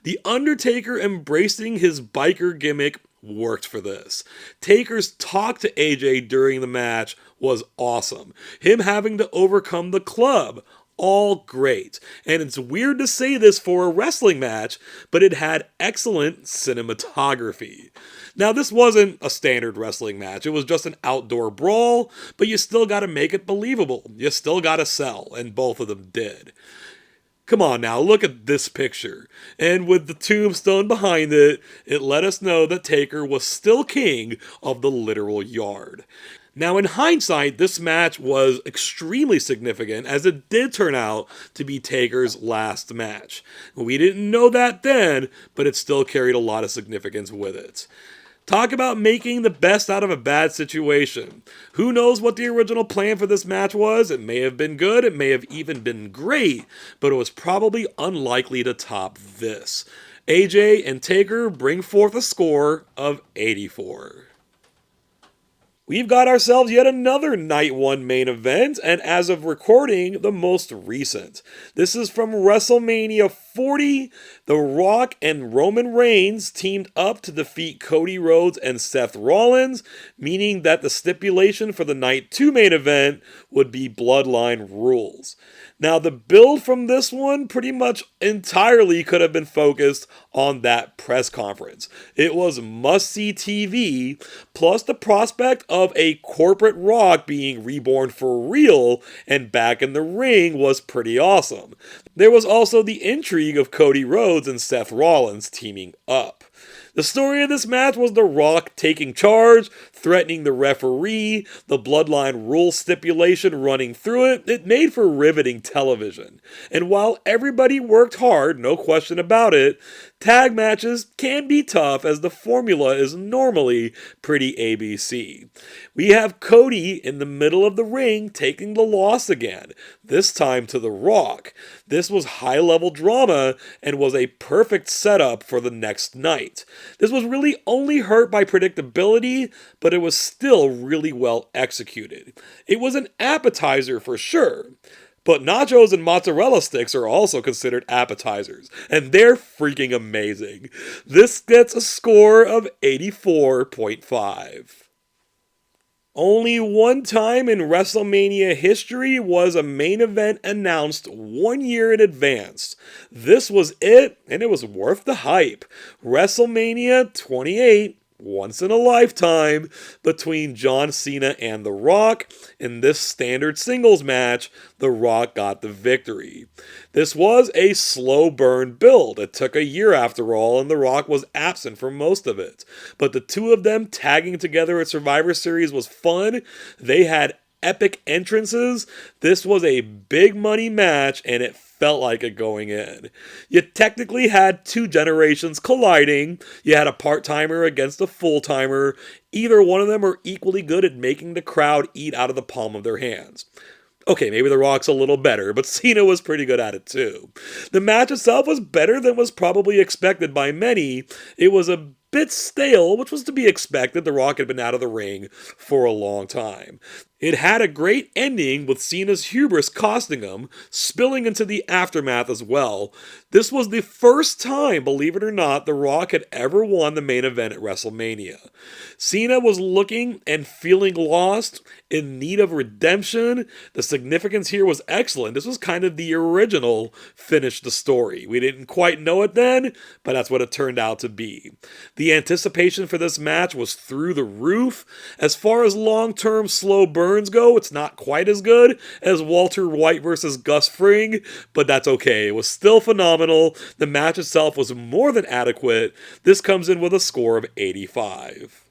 The Undertaker embracing his biker gimmick worked for this. Taker's talk to AJ during the match was awesome. Him having to overcome the club, all great. And it's weird to say this for a wrestling match, but it had excellent cinematography. Now, this wasn't a standard wrestling match. It was just an outdoor brawl, but you still gotta make it believable. You still gotta sell, and both of them did. Come on now, look at this picture. And with the tombstone behind it, it let us know that Taker was still king of the literal yard. Now, in hindsight, this match was extremely significant, as it did turn out to be Taker's last match. We didn't know that then, but it still carried a lot of significance with it. Talk about making the best out of a bad situation. Who knows what the original plan for this match was? It may have been good, it may have even been great, but it was probably unlikely to top this. AJ and Taker bring forth a score of 84. We've got ourselves yet another Night 1 main event, and as of recording, the most recent. This is from WrestleMania 40. The Rock and Roman Reigns teamed up to defeat Cody Rhodes and Seth Rollins, meaning that the stipulation for the Night 2 main event would be Bloodline rules. Now, the build from this one pretty much entirely could have been focused on that press conference. It was must-see TV, plus the prospect of a corporate Rock being reborn for real and back in the ring was pretty awesome. There was also the intrigue of Cody Rhodes and Seth Rollins teaming up. The story of this match was The Rock taking charge, threatening the referee, the Bloodline rule stipulation running through it. It made for riveting television. And while everybody worked hard, no question about it, tag matches can be tough as the formula is normally pretty ABC. We have Cody in the middle of the ring taking the loss again, this time to The Rock. This was high-level drama and was a perfect setup for the next night. This was really only hurt by predictability, but it was still really well executed. It was an appetizer for sure. But nachos and mozzarella sticks are also considered appetizers, and they're freaking amazing. This gets a score of 84.5. Only one time in WrestleMania history was a main event announced 1 year in advance. This was it, and it was worth the hype. WrestleMania 28. Once in a lifetime between John Cena and The Rock. In this standard singles match, The Rock got the victory. This was a slow burn build. It took a year after all, and The Rock was absent for most of it. But the two of them tagging together at Survivor Series was fun. They had epic entrances. This was a big money match, and it felt like it going in. You technically had two generations colliding. You had a part-timer against a full-timer. Either one of them are equally good at making the crowd eat out of the palm of their hands. Okay, maybe The Rock's a little better, but Cena was pretty good at it too. The match itself was better than was probably expected by many. It was a bit stale, which was to be expected. The Rock had been out of the ring for a long time. It had a great ending with Cena's hubris costing him, spilling into the aftermath as well. This was the first time, believe it or not, The Rock had ever won the main event at WrestleMania. Cena was looking and feeling lost, in need of redemption. The significance here was excellent. This was kind of the original finish the story. We didn't quite know it then, but that's what it turned out to be. The anticipation for this match was through the roof. As far as long-term slow burns go, it's not quite as good as Walter White versus Gus Fring, but that's okay. It was still phenomenal. The match itself was more than adequate. This comes in with a score of 85.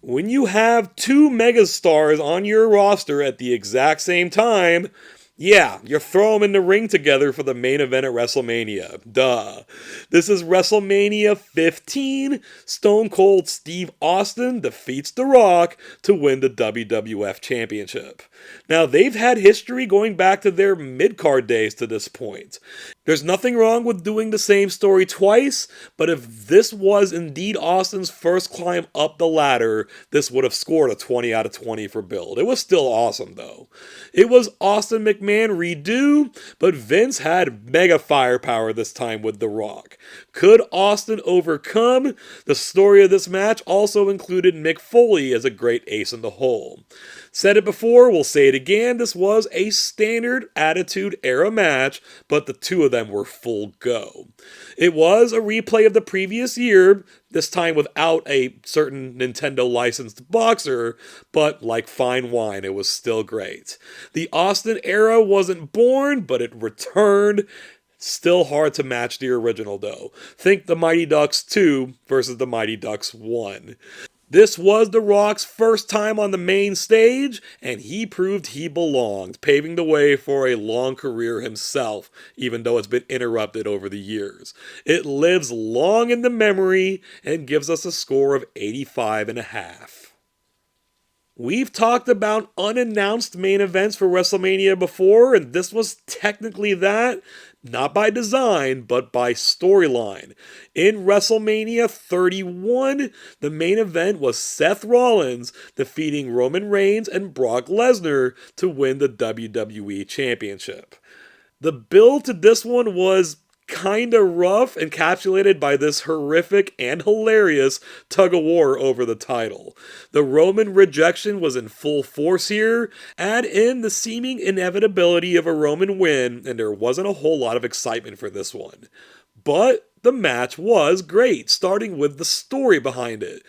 When you have two megastars on your roster at the exact same time, Yeah, you throw them in the ring together for the main event at WrestleMania. Duh. This is WrestleMania 15. Stone Cold Steve Austin defeats The Rock to win the WWF Championship. Now, they've had history going back to their mid-card days to this point. There's nothing wrong with doing the same story twice, but if this was indeed Austin's first climb up the ladder, this would have scored a 20 out of 20 for Build. It was still awesome, though. It was Austin McMahon redo, but Vince had mega firepower this time with The Rock. Could Austin overcome? The story of this match also included Mick Foley as a great ace in the hole. Said it before, we'll say it again, this was a standard Attitude Era match, but the two of them were full go. It was a replay of the previous year, this time without a certain Nintendo licensed boxer, but like fine wine, it was still great. The Austin era wasn't born, but it returned. Still hard to match the original though. Think the Mighty Ducks 2 versus the Mighty Ducks 1. This was The Rock's first time on the main stage, and he proved he belonged, paving the way for a long career himself, even though it's been interrupted over the years. It lives long in the memory and gives us a score of 85.5. We've talked about unannounced main events for WrestleMania before, and this was technically that, not by design, but by storyline. In WrestleMania 31, the main event was Seth Rollins defeating Roman Reigns and Brock Lesnar to win the WWE Championship. The build to this one was kinda rough, encapsulated by this horrific and hilarious tug-of-war over the title. The Roman rejection was in full force here, add in the seeming inevitability of a Roman win, and there wasn't a whole lot of excitement for this one. But the match was great, starting with the story behind it.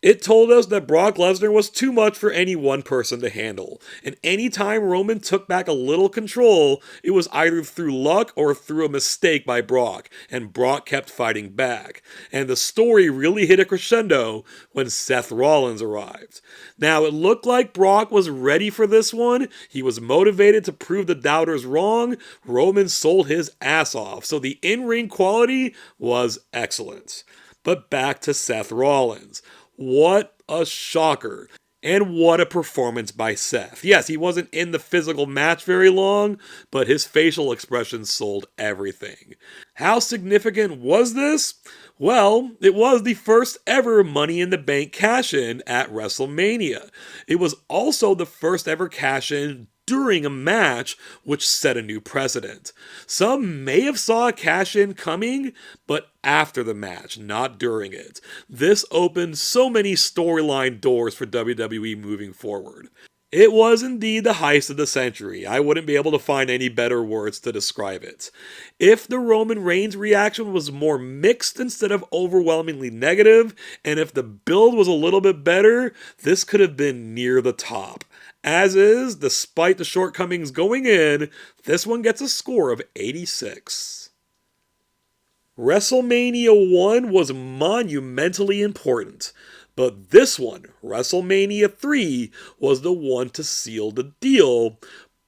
It told us that Brock Lesnar was too much for any one person to handle, and anytime Roman took back a little control, it was either through luck or through a mistake by Brock, and Brock kept fighting back. And the story really hit a crescendo when Seth Rollins arrived. Now, it looked like Brock was ready for this one, he was motivated to prove the doubters wrong, Roman sold his ass off, so the in-ring quality was excellent. But back to Seth Rollins. What a shocker. And what a performance by Seth. Yes, he wasn't in the physical match very long, but his facial expressions sold everything. How significant was this? Well, it was the first ever Money in the Bank cash-in at WrestleMania. It was also the first ever cash-in during a match, which set a new precedent. Some may have saw a cash-in coming, but after the match, not during it. This opened so many storyline doors for WWE moving forward. It was indeed the heist of the century. I wouldn't be able to find any better words to describe it. If the Roman Reigns reaction was more mixed instead of overwhelmingly negative, and if the build was a little bit better, this could have been near the top. As is, despite the shortcomings going in, this one gets a score of 86. WrestleMania 1 was monumentally important, but this one, WrestleMania 3, was the one to seal the deal,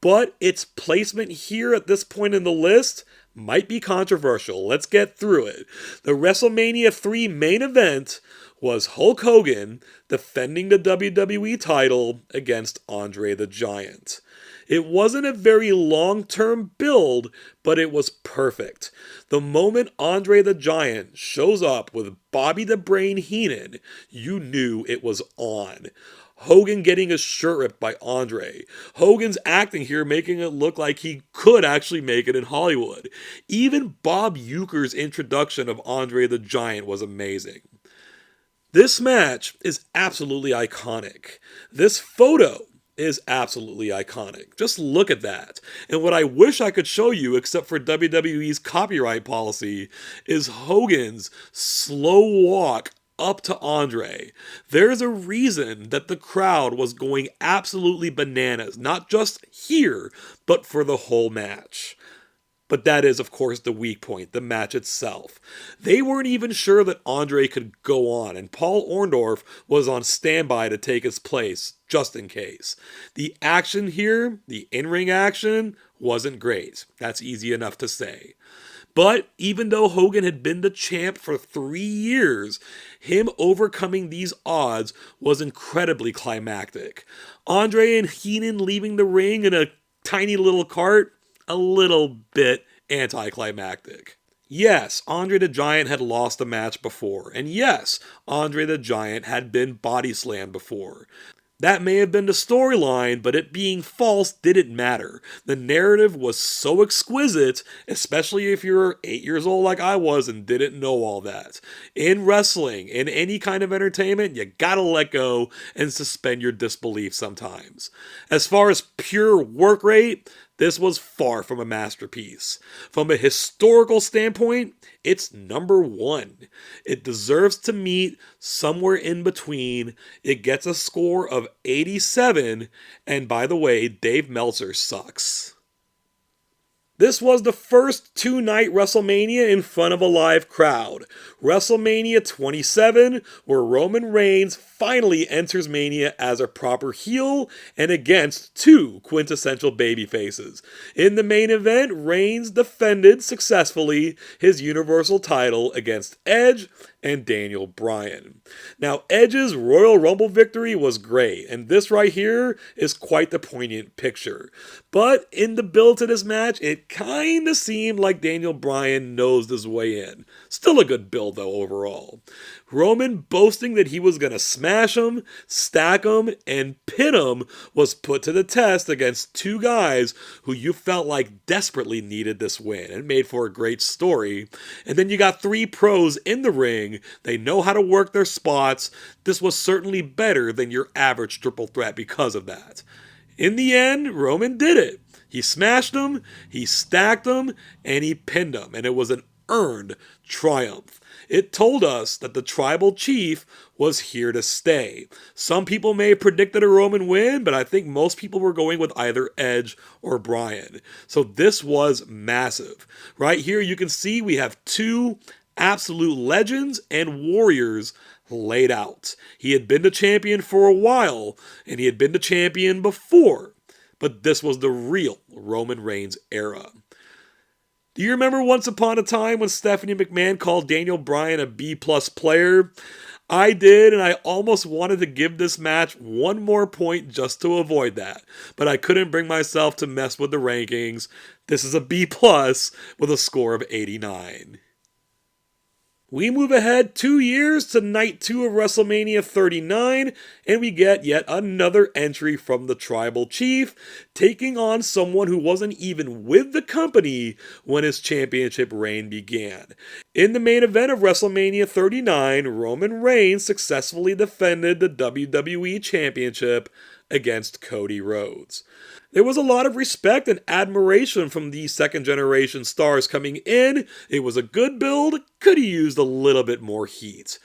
but its placement here at this point in the list might be controversial. Let's get through it. The WrestleMania 3 main event was Hulk Hogan defending the WWE title against Andre the Giant. It wasn't a very long-term build, but it was perfect. The moment Andre the Giant shows up with Bobby the Brain Heenan, you knew it was on. Hogan getting his shirt ripped by Andre. Hogan's acting here making it look like he could actually make it in Hollywood. Even Bob Uecker's introduction of Andre the Giant was amazing. This match is absolutely iconic. This photo is absolutely iconic. Just look at that. And what I wish I could show you, except for WWE's copyright policy, is Hogan's slow walk up to Andre. There's a reason that the crowd was going absolutely bananas, not just here, but for the whole match. But that is, of course, the weak point, the match itself. They weren't even sure that Andre could go on, and Paul Orndorff was on standby to take his place, just in case. The action here, the in-ring action, wasn't great. That's easy enough to say. But even though Hogan had been the champ for 3 years, him overcoming these odds was incredibly climactic. Andre and Heenan leaving the ring in a tiny little cart, a little bit anticlimactic. Yes, Andre the Giant had lost a match before, and yes, Andre the Giant had been body slammed before. That may have been the storyline, but it being false didn't matter. The narrative was so exquisite, especially if you're 8 years old like I was and didn't know all that. In wrestling, in any kind of entertainment, you gotta let go and suspend your disbelief sometimes. As far as pure work rate, this was far from a masterpiece. From a historical standpoint, it's number 1. It deserves to meet somewhere in between. It gets a score of 87, and by the way, Dave Meltzer sucks. This was the first 2-night WrestleMania in front of a live crowd. WrestleMania 27, where Roman Reigns finally enters Mania as a proper heel and against 2 quintessential babyfaces. In the main event, Reigns defended successfully his Universal title against Edge and Daniel Bryan. Now, Edge's Royal Rumble victory was great, and this right here is quite the poignant picture. But in the build to this match, it kinda seemed like Daniel Bryan nosed his way in. Still a good build though overall. Roman boasting that he was gonna smash him, stack him, and pin him was put to the test against 2 guys who you felt like desperately needed this win, and made for a great story. And then you got 3 pros in the ring. They know how to work their spots. This was certainly better than your average triple threat because of that. In the end, Roman did it. He smashed him, he stacked him, and he pinned him, and it was an earned triumph. It told us that the tribal chief was here to stay. Some people may have predicted a Roman win, but I think most people were going with either Edge or Bryan. So this was massive. Right here you can see we have 2 absolute legends and warriors laid out. He had been the champion for a while, and he had been the champion before, but this was the real Roman Reigns era. Do you remember once upon a time when Stephanie McMahon called Daniel Bryan a B-plus player? I did, and I almost wanted to give this match 1 more point just to avoid that, but I couldn't bring myself to mess with the rankings. This is a B-plus with a score of 89. We move ahead 2 years to night 2 of WrestleMania 39, and we get yet another entry from the Tribal Chief, taking on someone who wasn't even with the company when his championship reign began. In the main event of WrestleMania 39, Roman Reigns successfully defended the WWE Championship against Cody Rhodes. There was a lot of respect and admiration from these second-generation stars coming in. It was a good build, could have used a little bit more heat.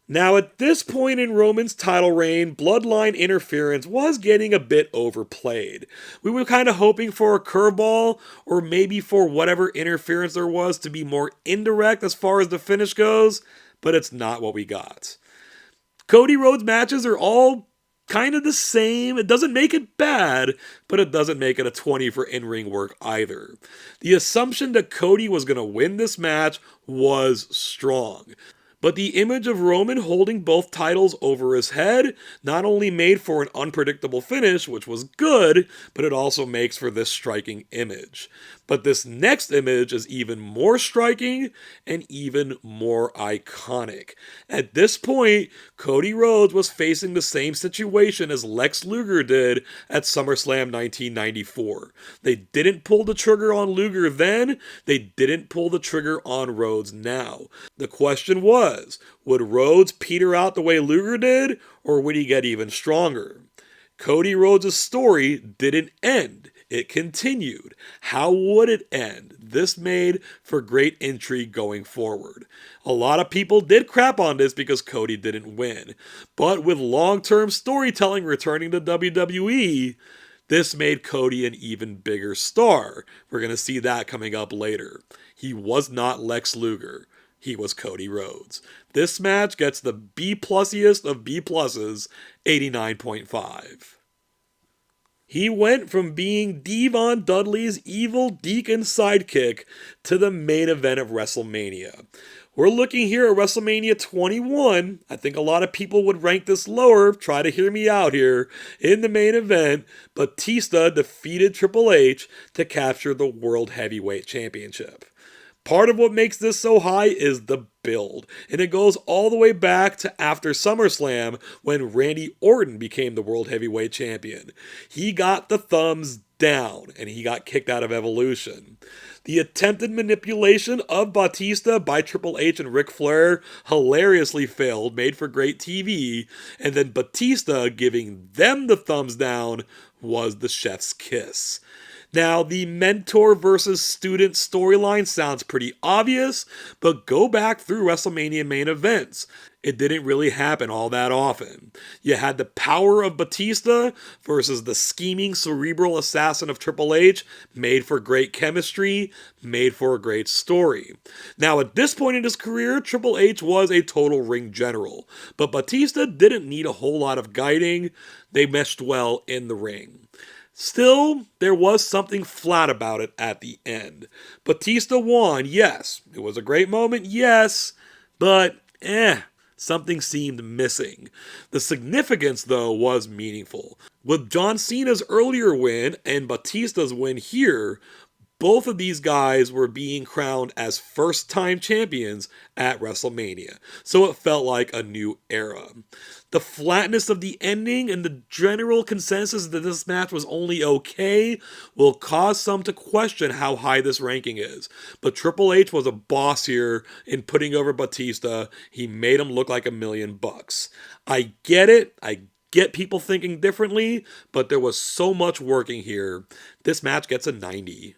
Now, at this point in Roman's title reign, bloodline interference was getting a bit overplayed. We were kind of hoping for a curveball, or maybe for whatever interference there was to be more indirect as far as the finish goes, but it's not what we got. Cody Rhodes matches are all kind of the same. It doesn't make it bad, but it doesn't make it a 20 for in-ring work either. The assumption that Cody was going to win this match was strong. But the image of Roman holding both titles over his head not only made for an unpredictable finish, which was good, but it also makes for this striking image. But this next image is even more striking and even more iconic. At this point, Cody Rhodes was facing the same situation as Lex Luger did at SummerSlam 1994. They didn't pull the trigger on Luger then, they didn't pull the trigger on Rhodes now. The question was, would Rhodes peter out the way Luger did, or would he get even stronger? Cody Rhodes' story didn't end. It continued. How would it end? This made for great intrigue going forward. A lot of people did crap on this because Cody didn't win. But with long-term storytelling returning to WWE, this made Cody an even bigger star. We're going to see that coming up later. He was not Lex Luger. He was Cody Rhodes. This match gets the B-plusiest of B-pluses, 89.5. He went from being Devon Dudley's evil deacon sidekick to the main event of WrestleMania. We're looking here at WrestleMania 21. I think a lot of people would rank this lower. Try to hear me out here. In the main event, Batista defeated Triple H to capture the World Heavyweight Championship. Part of what makes this so high is the build, and it goes all the way back to after SummerSlam when Randy Orton became the World Heavyweight Champion. He got the thumbs down, and he got kicked out of Evolution. The attempted manipulation of Batista by Triple H and Ric Flair hilariously failed, made for great TV, and then Batista giving them the thumbs down was the chef's kiss. Now, the mentor versus student storyline sounds pretty obvious, but go back through WrestleMania main events. It didn't really happen all that often. You had the power of Batista versus the scheming cerebral assassin of Triple H, made for great chemistry, made for a great story. Now, at this point in his career, Triple H was a total ring general, but Batista didn't need a whole lot of guiding. They meshed well in the ring. Still, there was something flat about it at the end. Batista won, yes. It was a great moment, yes. But, something seemed missing. The significance, though, was meaningful. With John Cena's earlier win and Batista's win here, both of these guys were being crowned as first-time champions at WrestleMania, so it felt like a new era. The flatness of the ending and the general consensus that this match was only okay will cause some to question how high this ranking is. But Triple H was a boss here in putting over Batista. He made him look like $1,000,000. I get it. I get people thinking differently, but there was so much working here. This match gets a 90.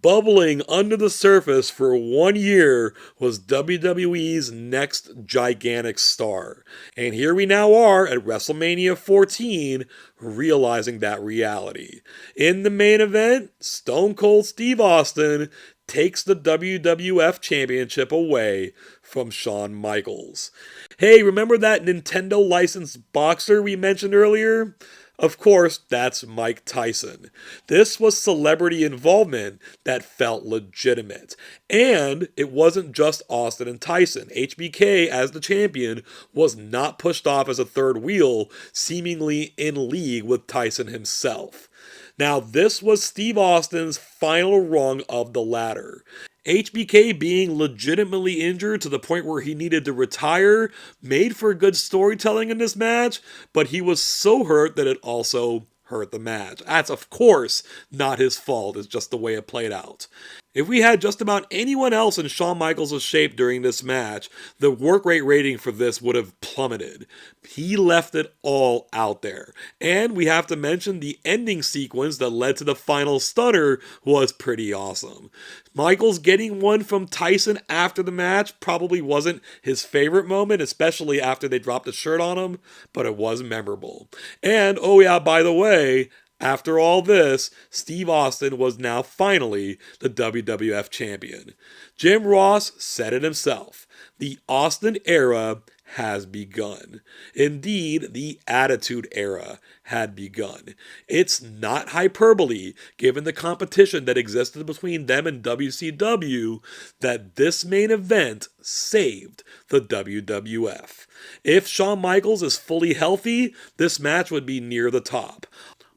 Bubbling under the surface for 1 year was WWE's next gigantic star. And here we now are at WrestleMania 14, realizing that reality. In the main event, Stone Cold Steve Austin takes the WWF Championship away from Shawn Michaels. Hey, remember that Nintendo licensed boxer we mentioned earlier? Of course, that's Mike Tyson. This was celebrity involvement that felt legitimate. And it wasn't just Austin and Tyson. HBK, as the champion, was not pushed off as a third wheel, seemingly in league with Tyson himself. Now, this was Steve Austin's final rung of the ladder. HBK being legitimately injured to the point where he needed to retire made for good storytelling in this match, but he was so hurt that it also hurt the match. That's, of course, not his fault. It's just the way it played out. If we had just about anyone else in Shawn Michaels' shape during this match, the work rate rating for this would have plummeted. He left it all out there. And we have to mention the ending sequence that led to the final stunner was pretty awesome. Michaels getting one from Tyson after the match probably wasn't his favorite moment, especially after they dropped the shirt on him, but it was memorable. And, oh yeah, by the way, after all this, Steve Austin was now finally the WWF champion. Jim Ross said it himself. The Austin era has begun. Indeed, the Attitude Era had begun. It's not hyperbole, given the competition that existed between them and WCW, that this main event saved the WWF. If Shawn Michaels is fully healthy, this match would be near the top.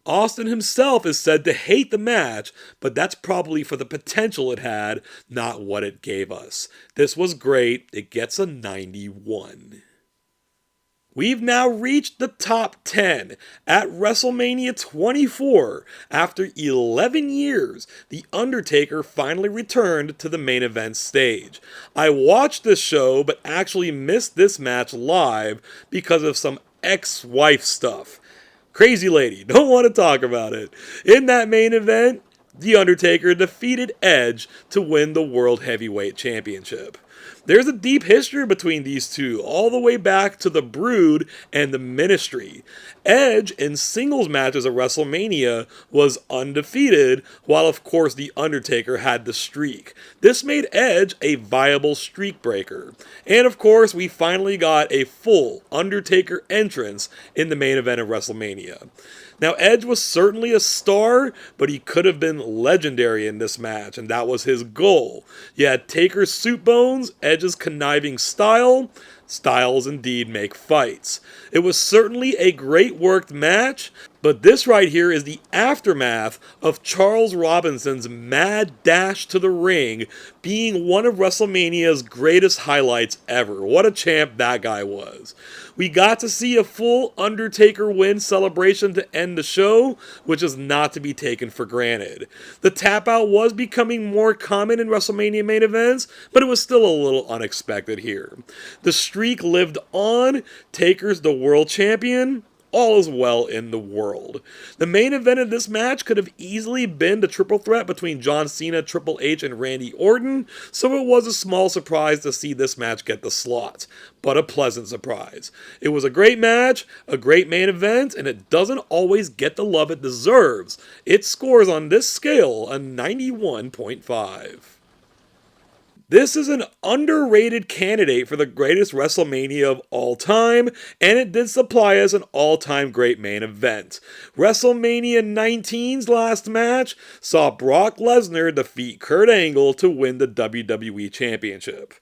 Austin himself is said to hate the match, but that's probably for the potential it had, not what it gave us. This was great. It gets a 91. We've now reached the top 10 at WrestleMania 24. After 11 years, The Undertaker finally returned to the main event stage. I watched this show, but actually missed this match live because of some ex-wife stuff. Crazy lady, don't want to talk about it. In that main event, The Undertaker defeated Edge to win the World Heavyweight Championship. There's a deep history between these two, all the way back to the Brood and the Ministry. Edge, in singles matches at WrestleMania, was undefeated, while of course The Undertaker had the streak. This made Edge a viable streak breaker. And of course, we finally got a full Undertaker entrance in the main event of WrestleMania. Now, Edge was certainly a star, but he could have been legendary in this match, and that was his goal. You had Taker's suit bones, Edge's conniving style. Styles indeed make fights. It was certainly a great worked match, but this right here is the aftermath of Charles Robinson's mad dash to the ring being one of WrestleMania's greatest highlights ever. What a champ that guy was. We got to see a full Undertaker win celebration to end the show, which is not to be taken for granted. The tap out was becoming more common in WrestleMania main events, but it was still a little unexpected here. The streak lived on. Taker's the world champion. All is well in the world. The main event of this match could have easily been the triple threat between John Cena, Triple H, and Randy Orton, so it was a small surprise to see this match get the slot, but a pleasant surprise. It was a great match, a great main event, and it doesn't always get the love it deserves. It scores on this scale a 91.5. This is an underrated candidate for the greatest WrestleMania of all time, and it did supply us an all-time great main event. WrestleMania 19's last match saw Brock Lesnar defeat Kurt Angle to win the WWE Championship.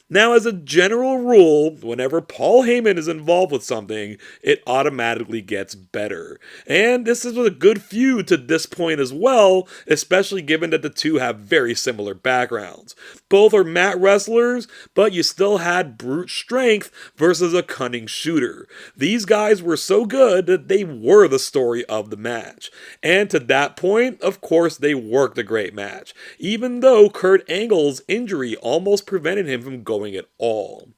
Now, as a general rule, whenever Paul Heyman is involved with something, it automatically gets better. And this is a good feud to this point as well, especially given that the two have very similar backgrounds. Both are mat wrestlers, but you still had brute strength versus a cunning shooter. These guys were so good that they were the story of the match. And to that point, of course, they worked a great match, even though Kurt Angle's injury almost prevented him from going at all.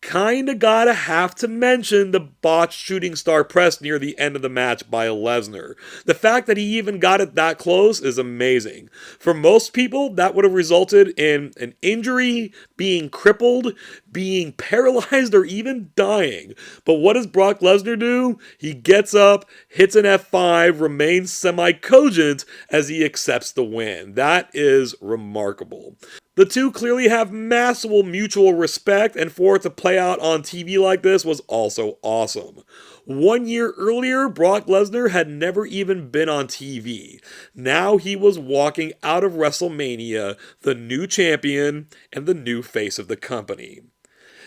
Kinda gotta have to mention the botched shooting star press near the end of the match by Lesnar. The fact that he even got it that close is amazing. For most people, that would have resulted in an injury, being crippled, being paralyzed, or even dying. But what does Brock Lesnar do? He gets up, hits an F5, remains semi-cogent as he accepts the win. That is remarkable. The two clearly have massive mutual respect, and for it to play out on TV like this was also awesome. 1 year earlier, Brock Lesnar had never even been on TV. Now he was walking out of WrestleMania, the new champion and the new face of the company.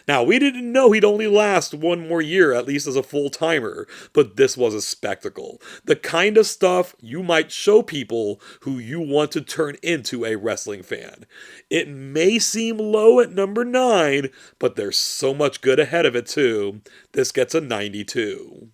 Now, we didn't know he'd only last 1 more year, at least as a full-timer, but this was a spectacle. The kind of stuff you might show people who you want to turn into a wrestling fan. It may seem low at number 9, but there's so much good ahead of it too. This gets a 92.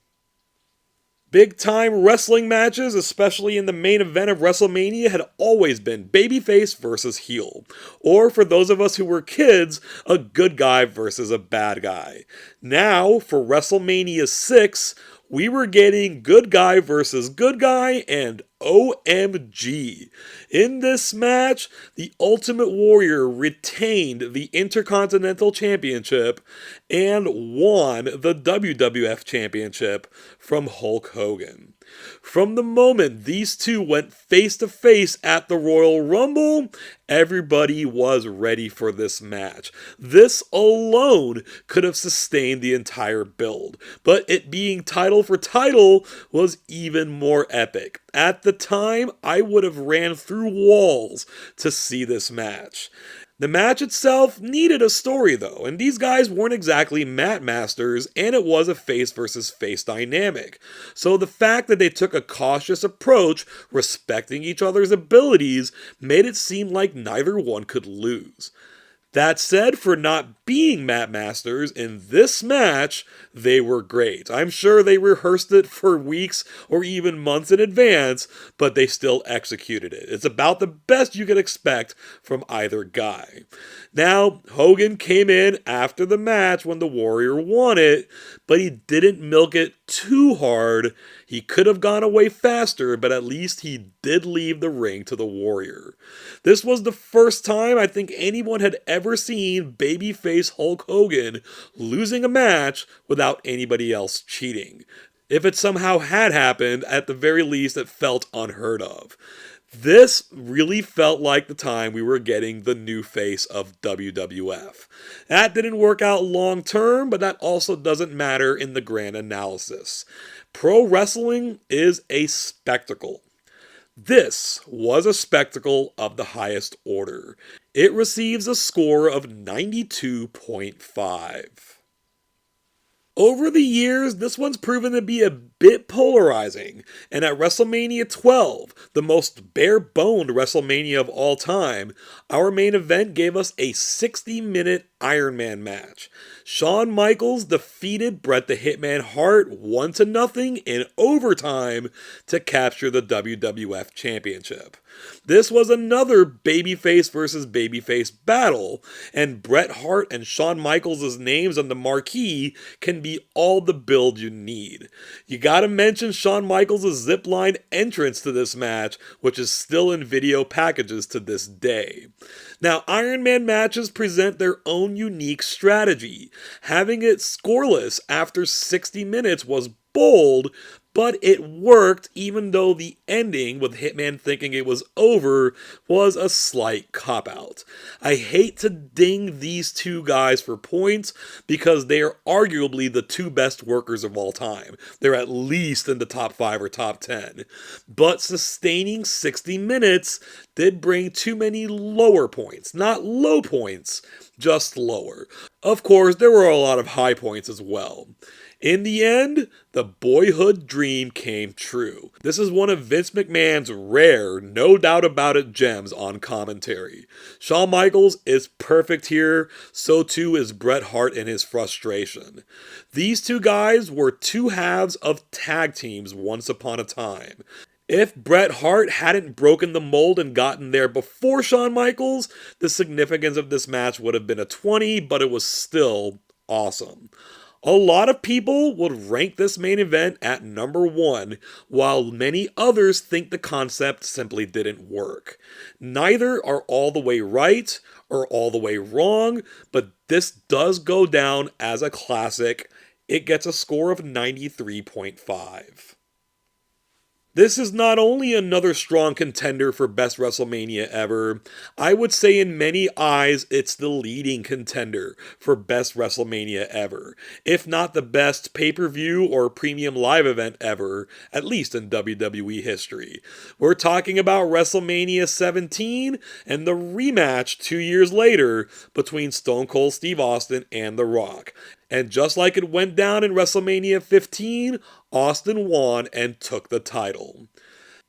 Big-time wrestling matches, especially in the main event of WrestleMania, had always been babyface versus heel. Or, for those of us who were kids, a good guy versus a bad guy. Now, for WrestleMania 6, we were getting good guy versus good guy, and OMG. In this match, the Ultimate Warrior retained the Intercontinental Championship and won the WWF Championship from Hulk Hogan. From the moment these two went face to face at the Royal Rumble, everybody was ready for this match. This alone could have sustained the entire build, but it being title for title was even more epic. At the time, I would have ran through walls to see this match. The match itself needed a story though, and these guys weren't exactly mat masters, and it was a face versus face dynamic. So the fact that they took a cautious approach, respecting each other's abilities, made it seem like neither one could lose. That said, for not being mat masters, in this match, they were great. I'm sure they rehearsed it for weeks or even months in advance, but they still executed it. It's about the best you can expect from either guy. Now, Hogan came in after the match when the Warrior won it, but he didn't milk it too hard. He could have gone away faster, but at least he did leave the ring to the Warrior. This was the first time I think anyone had ever seen babyface Hulk Hogan losing a match without anybody else cheating. If it somehow had happened, at the very least it felt unheard of. This really felt like the time we were getting the new face of WWF. That didn't work out long term, but that also doesn't matter in the grand analysis. Pro wrestling is a spectacle. This was a spectacle of the highest order. It receives a score of 92.5. Over the years, this one's proven to be a bit polarizing, and at WrestleMania 12, the most bare-boned WrestleMania of all time, our main event gave us a 60-minute Iron Man match. Shawn Michaels defeated Bret the Hitman Hart 1-0 in overtime to capture the WWF Championship. This was another babyface versus babyface battle, and Bret Hart and Shawn Michaels' names on the marquee can be all the build you need. You gotta mention Shawn Michaels' zipline entrance to this match, which is still in video packages to this day. Now, Iron Man matches present their own unique strategy. Having it scoreless after 60 minutes was bold, but it worked even though the ending, with Hitman thinking it was over, was a slight cop-out. I hate to ding these two guys for points because they are arguably the two best workers of all time. They're at least in the top 5 or top 10. But sustaining 60 minutes did bring too many lower points. Not low points, just lower. Of course, there were a lot of high points as well. In the end, the boyhood dream came true. This is one of Vince McMahon's rare, no doubt about it gems on commentary. Shawn Michaels is perfect here, so too is Bret Hart in his frustration. These two guys were two halves of tag teams once upon a time. If Bret Hart hadn't broken the mold and gotten there before Shawn Michaels, the significance of this match would have been a 20, but it was still awesome. A lot of people would rank this main event at number 1, while many others think the concept simply didn't work. Neither are all the way right or all the way wrong, but this does go down as a classic. It gets a score of 93.5. This is not only another strong contender for best WrestleMania ever, I would say in many eyes it's the leading contender for best WrestleMania ever, if not the best pay-per-view or premium live event ever, at least in WWE history. We're talking about WrestleMania 17 and the rematch 2 years later between Stone Cold Steve Austin and The Rock. And just like it went down in WrestleMania 15, Austin won and took the title.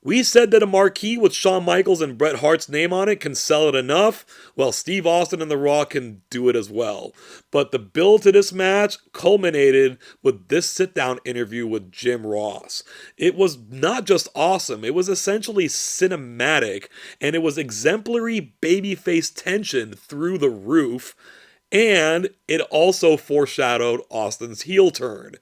We said that a marquee with Shawn Michaels and Bret Hart's name on it can sell it enough. Well, Steve Austin and The Rock can do it as well. But the build to this match culminated with this sit-down interview with Jim Ross. It was not just awesome, it was essentially cinematic, and it was exemplary babyface tension through the roof. And it also foreshadowed Austin's heel turn.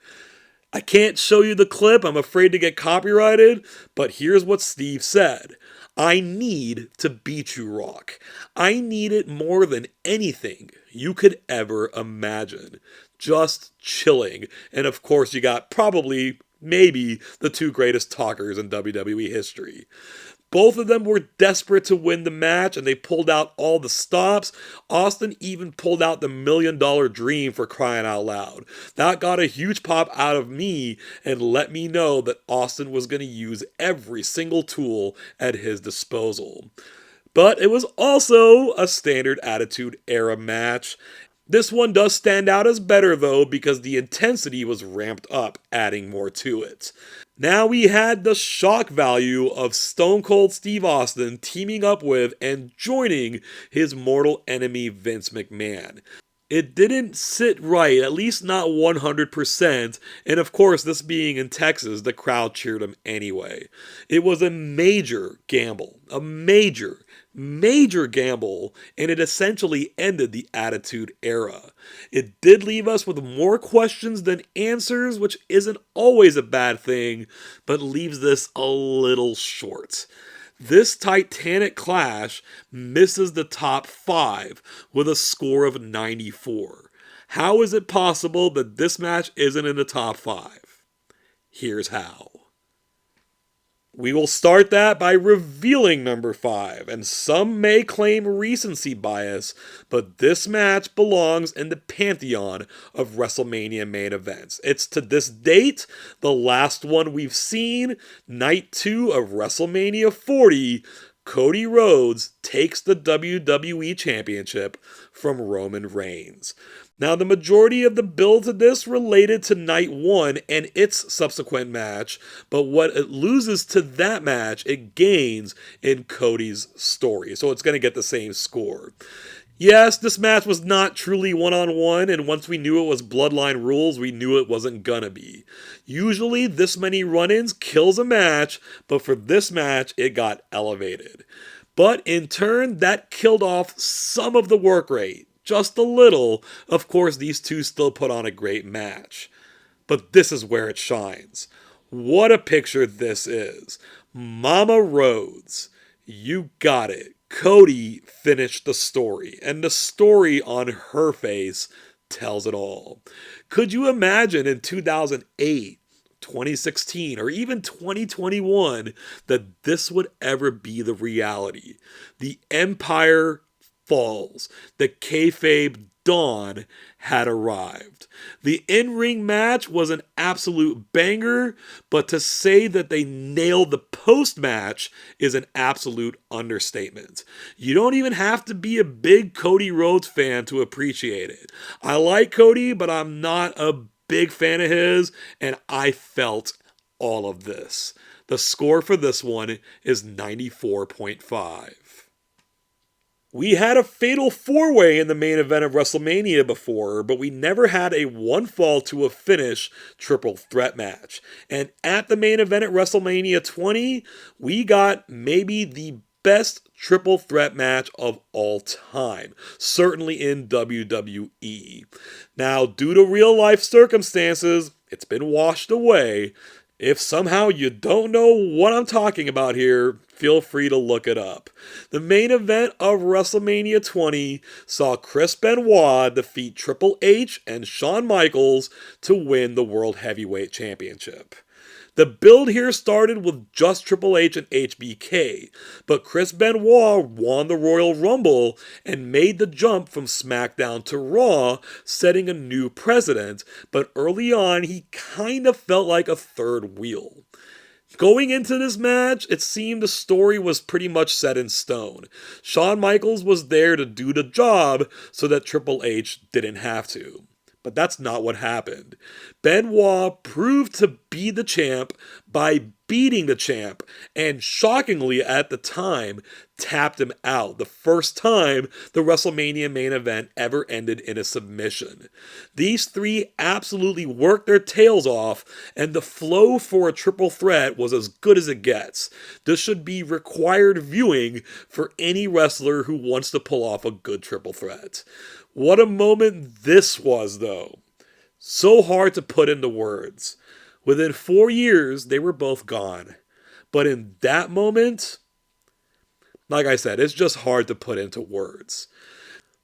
I can't show you the clip, I'm afraid to get copyrighted, but here's what Steve said. I need to beat you, Rock. I need it more than anything you could ever imagine. Just chilling. And of course you got probably, maybe, the two greatest talkers in WWE history. Both of them were desperate to win the match, and they pulled out all the stops. Austin even pulled out the $1 Million Dream, for crying out loud. That got a huge pop out of me and let me know that Austin was going to use every single tool at his disposal. But it was also a standard Attitude Era match. This one does stand out as better though because the intensity was ramped up, adding more to it. Now we had the shock value of Stone Cold Steve Austin teaming up with and joining his mortal enemy Vince McMahon. It didn't sit right, at least not 100%, and of course this being in Texas, the crowd cheered him anyway. It was a major gamble, major gamble, and it essentially ended the Attitude Era. It did leave us with more questions than answers, which isn't always a bad thing, but leaves this a little short. This titanic clash misses the top 5 with a score of 94. How is it possible that this match isn't in the top 5? Here's how. We will start that by revealing number 5, and some may claim recency bias, but this match belongs in the pantheon of WrestleMania main events. It's to this date the last one we've seen, night 2 of WrestleMania 40. Cody Rhodes takes the WWE Championship from Roman Reigns. Now, the majority of the build to this related to night 1 and its subsequent match, but what it loses to that match, it gains in Cody's story. So it's going to get the same score. Yes, this match was not truly one-on-one, and once we knew it was Bloodline rules, we knew it wasn't gonna be. Usually, this many run-ins kills a match, but for this match, it got elevated. But in turn, that killed off some of the work rate. Just a little. Of course, these two still put on a great match. But this is where it shines. What a picture this is. Mama Rhodes. You got it. Cody finished the story, and the story on her face tells it all. Could you imagine in 2008, 2016, or even 2021 that this would ever be the reality? The Empire falls. The kayfabe dawn had arrived. The in-ring match was an absolute banger, but to say that they nailed the post-match is an absolute understatement. You don't even have to be a big Cody Rhodes fan to appreciate it. I like Cody, but I'm not a big fan of his, and I felt all of this. The score for this one is 94.5. We had a fatal 4-way in the main event of WrestleMania before, but we never had a one fall to a finish triple threat match. And at the main event at WrestleMania 20, we got maybe the best triple threat match of all time, certainly in WWE. Now, due to real life circumstances, it's been washed away. If somehow you don't know what I'm talking about here, feel free to look it up. The main event of WrestleMania 20 saw Chris Benoit defeat Triple H and Shawn Michaels to win the World Heavyweight Championship. The build here started with just Triple H and HBK, but Chris Benoit won the Royal Rumble and made the jump from SmackDown to Raw, setting a new precedent, but early on he kind of felt like a third wheel. Going into this match, it seemed the story was pretty much set in stone. Shawn Michaels was there to do the job so that Triple H didn't have to. But that's not what happened. Benoit proved to be the champ by beating the champ, and shockingly at the time, tapped him out. The first time the WrestleMania main event ever ended in a submission. These three absolutely worked their tails off, and the flow for a triple threat was as good as it gets. This should be required viewing for any wrestler who wants to pull off a good triple threat. What a moment this was, though. So hard to put into words. Within 4 years, they were both gone. But in that moment, like I said, it's just hard to put into words.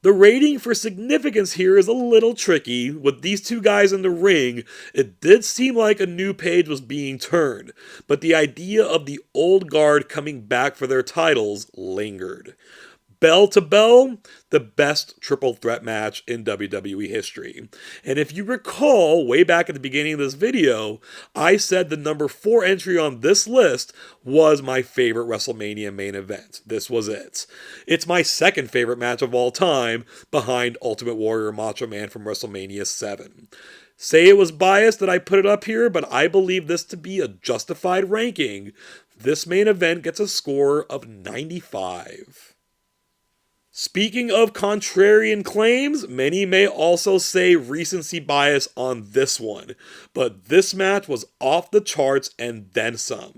The rating for significance here is a little tricky. With these two guys in the ring, it did seem like a new page was being turned, but the idea of the old guard coming back for their titles lingered. Bell to bell, the best triple threat match in WWE history. And if you recall, way back at the beginning of this video, I said the number 4 entry on this list was my favorite WrestleMania main event. This was it. It's my second favorite match of all time, behind Ultimate Warrior Macho Man from WrestleMania 7. Say it was biased that I put it up here, but I believe this to be a justified ranking. This main event gets a score of 95. Speaking of contrarian claims, many may also say recency bias on this one, but this match was off the charts and then some.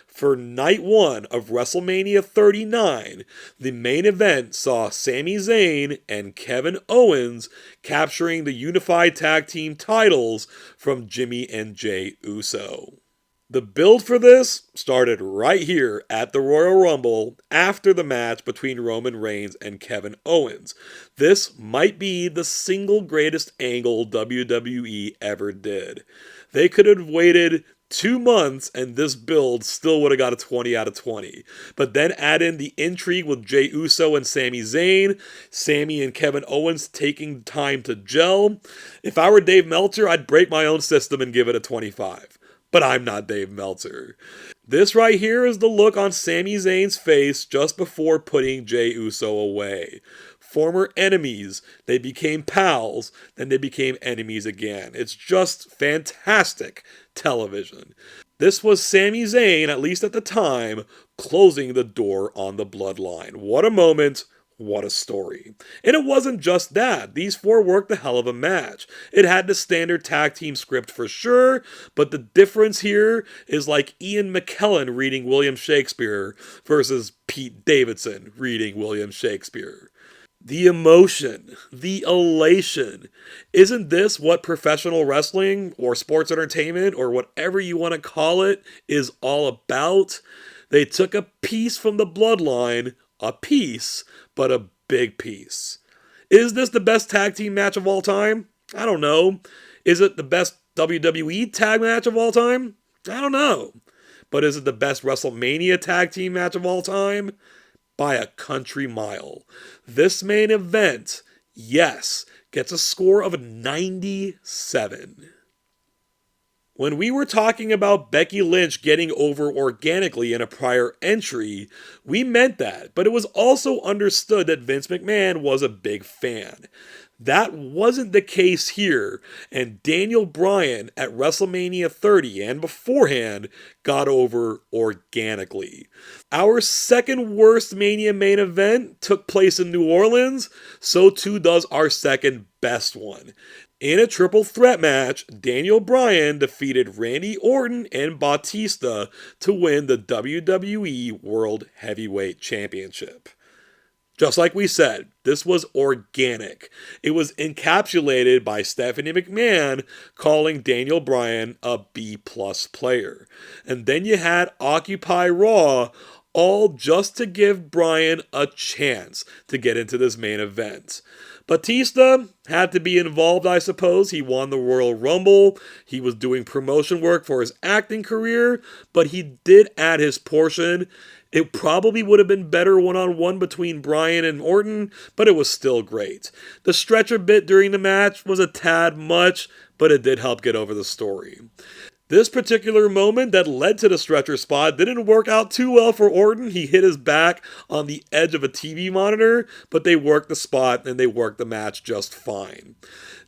For night 1 of WrestleMania 39, the main event saw Sami Zayn and Kevin Owens capturing the unified tag team titles from Jimmy and Jey Uso. The build for this started right here at the Royal Rumble after the match between Roman Reigns and Kevin Owens. This might be the single greatest angle WWE ever did. They could have waited 2 months and this build still would have got a 20 out of 20. But then add in the intrigue with Jey Uso and Sami Zayn, Sami and Kevin Owens taking time to gel. If I were Dave Meltzer, I'd break my own system and give it a 25. But I'm not Dave Meltzer. This right here is the look on Sami Zayn's face just before putting Jey Uso away. Former enemies, they became pals, then they became enemies again. It's just fantastic television. This was Sami Zayn, at least at the time, closing the door on the bloodline. What a moment. What a story. And it wasn't just that. These four worked a hell of a match. It had the standard tag team script for sure, but the difference here is like Ian McKellen reading William Shakespeare versus Pete Davidson reading William Shakespeare. The emotion, the elation. Isn't this what professional wrestling or sports entertainment or whatever you want to call it is all about? They took a piece from the bloodline, a piece, but a big piece. Is this the best tag team match of all time? I don't know. Is it the best WWE tag match of all time? I don't know. But is it the best WrestleMania tag team match of all time? By a country mile. This main event, yes, gets a score of 97. When we were talking about Becky Lynch getting over organically in a prior entry, we meant that, but it was also understood that Vince McMahon was a big fan. That wasn't the case here, and Daniel Bryan at WrestleMania 30 and beforehand got over organically. Our second worst Mania main event took place in New Orleans, so too does our second best one. In a triple threat match, Daniel Bryan defeated Randy Orton and Batista to win the WWE World Heavyweight Championship. Just like we said, this was organic. It was encapsulated by Stephanie McMahon calling Daniel Bryan a B-plus player. And then you had Occupy Raw, all just to give Bryan a chance to get into this main event. Batista had to be involved, I suppose. He won the Royal Rumble. He was doing promotion work for his acting career, but he did add his portion. It probably would have been better one-on-one between Bryan and Orton, but it was still great. The stretcher bit during the match was a tad much, but it did help get over the story. This particular moment that led to the stretcher spot didn't work out too well for Orton. He hit his back on the edge of a TV monitor, but they worked the spot and they worked the match just fine.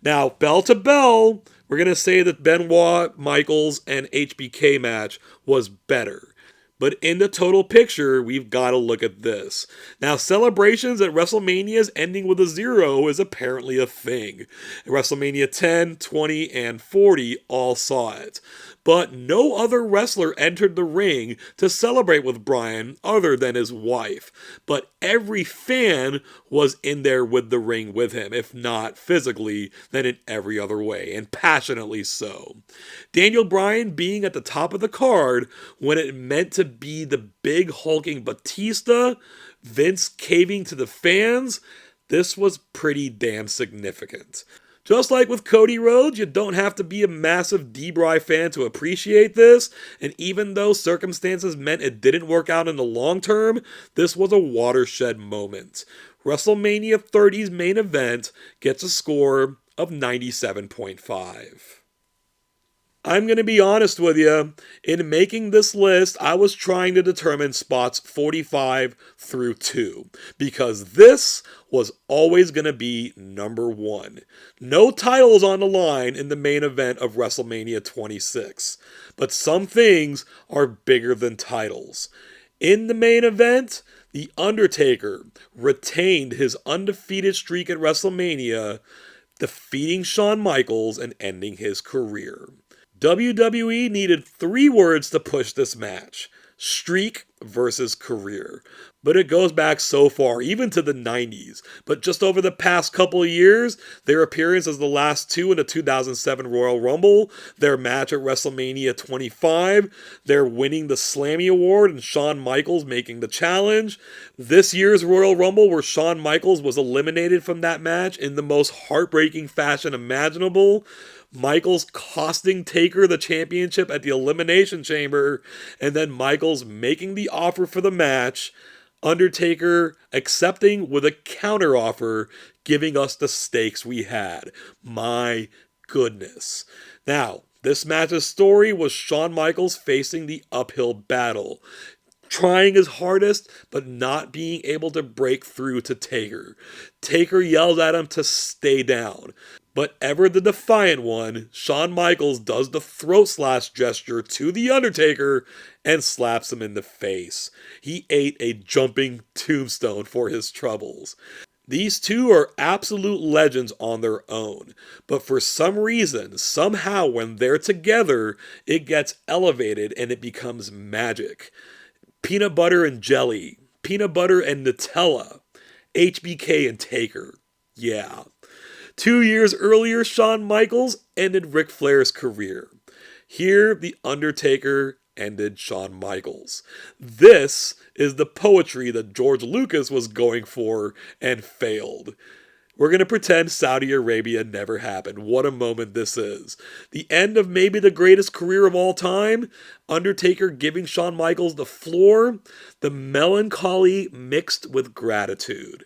Now, bell to bell, we're going to say that Benoit, Michaels, and HBK match was better. But in the total picture, we've got to look at this. Now, celebrations at WrestleManias ending with a 0 is apparently a thing. WrestleMania 10, 20, and 40 all saw it. But no other wrestler entered the ring to celebrate with Bryan other than his wife. But every fan was in there with the ring with him, if not physically, then in every other way, and passionately so. Daniel Bryan being at the top of the card when it meant to be the big hulking Batista, Vince caving to the fans, this was pretty damn significant. Just like with Cody Rhodes, you don't have to be a massive D-Bry fan to appreciate this, and even though circumstances meant it didn't work out in the long term, this was a watershed moment. WrestleMania 30's main event gets a score of 97.5. I'm going to be honest with you, in making this list, I was trying to determine spots 45 through 2, because this was always going to be number 1. No titles on the line in the main event of WrestleMania 26, but some things are bigger than titles. In the main event, The Undertaker retained his undefeated streak at WrestleMania, defeating Shawn Michaels and ending his career. WWE needed 3 words to push this match: streak versus career. But it goes back so far, even to the 90s. But just over the past couple of years, their appearance as the last 2 in the 2007 Royal Rumble, their match at WrestleMania 25, their winning the Slammy Award and Shawn Michaels making the challenge, this year's Royal Rumble where Shawn Michaels was eliminated from that match in the most heartbreaking fashion imaginable. Michaels costing Taker the championship at the Elimination Chamber, and then Michaels making the offer for the match, Undertaker accepting with a counteroffer, giving us the stakes we had. My goodness. Now, this match's story was Shawn Michaels facing the uphill battle, trying his hardest, but not being able to break through to Taker. Taker yelled at him to stay down. But ever the defiant one, Shawn Michaels does the throat slash gesture to The Undertaker and slaps him in the face. He ate a jumping tombstone for his troubles. These two are absolute legends on their own, but for some reason, somehow when they're together, it gets elevated and it becomes magic. Peanut butter and jelly, peanut butter and Nutella, HBK and Taker. Yeah. 2 years earlier, Shawn Michaels ended Ric Flair's career. Here, The Undertaker ended Shawn Michaels. This is the poetry that George Lucas was going for and failed. We're going to pretend Saudi Arabia never happened. What a moment this is. The end of maybe the greatest career of all time. Undertaker giving Shawn Michaels the floor. The melancholy mixed with gratitude.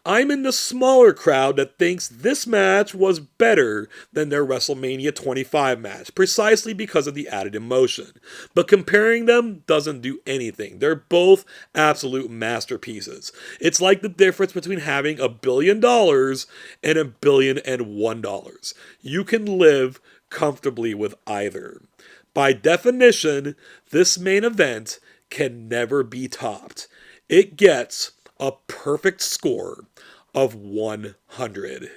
I'm in the smaller crowd that thinks this match was better than their WrestleMania 25 match, precisely because of the added emotion. But comparing them doesn't do anything. They're both absolute masterpieces. It's like the difference between having $1 billion and $1,000,001. You can live comfortably with either. By definition, this main event can never be topped. It gets a perfect score of 100.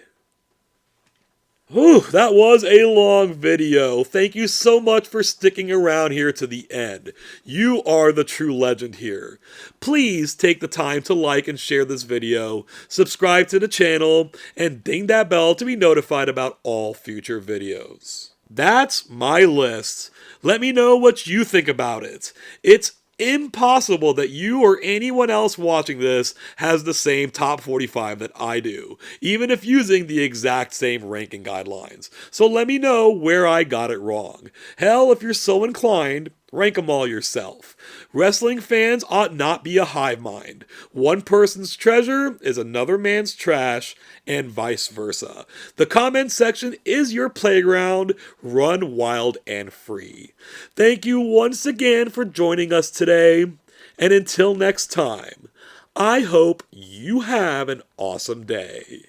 Whew, that was a long video. Thank you so much for sticking around here to the end. You are the true legend here. Please take the time to like and share this video, subscribe to the channel, and ding that bell to be notified about all future videos. That's my list. Let me know what you think about it. It's impossible that you or anyone else watching this has the same top 45 that I do, even if using the exact same ranking guidelines. So let me know where I got it wrong. Hell, if you're so inclined, rank them all yourself. Wrestling fans ought not be a hive mind. One person's treasure is another man's trash, and vice versa. The comment section is your playground. Run wild and free. Thank you once again for joining us today, and until next time, I hope you have an awesome day.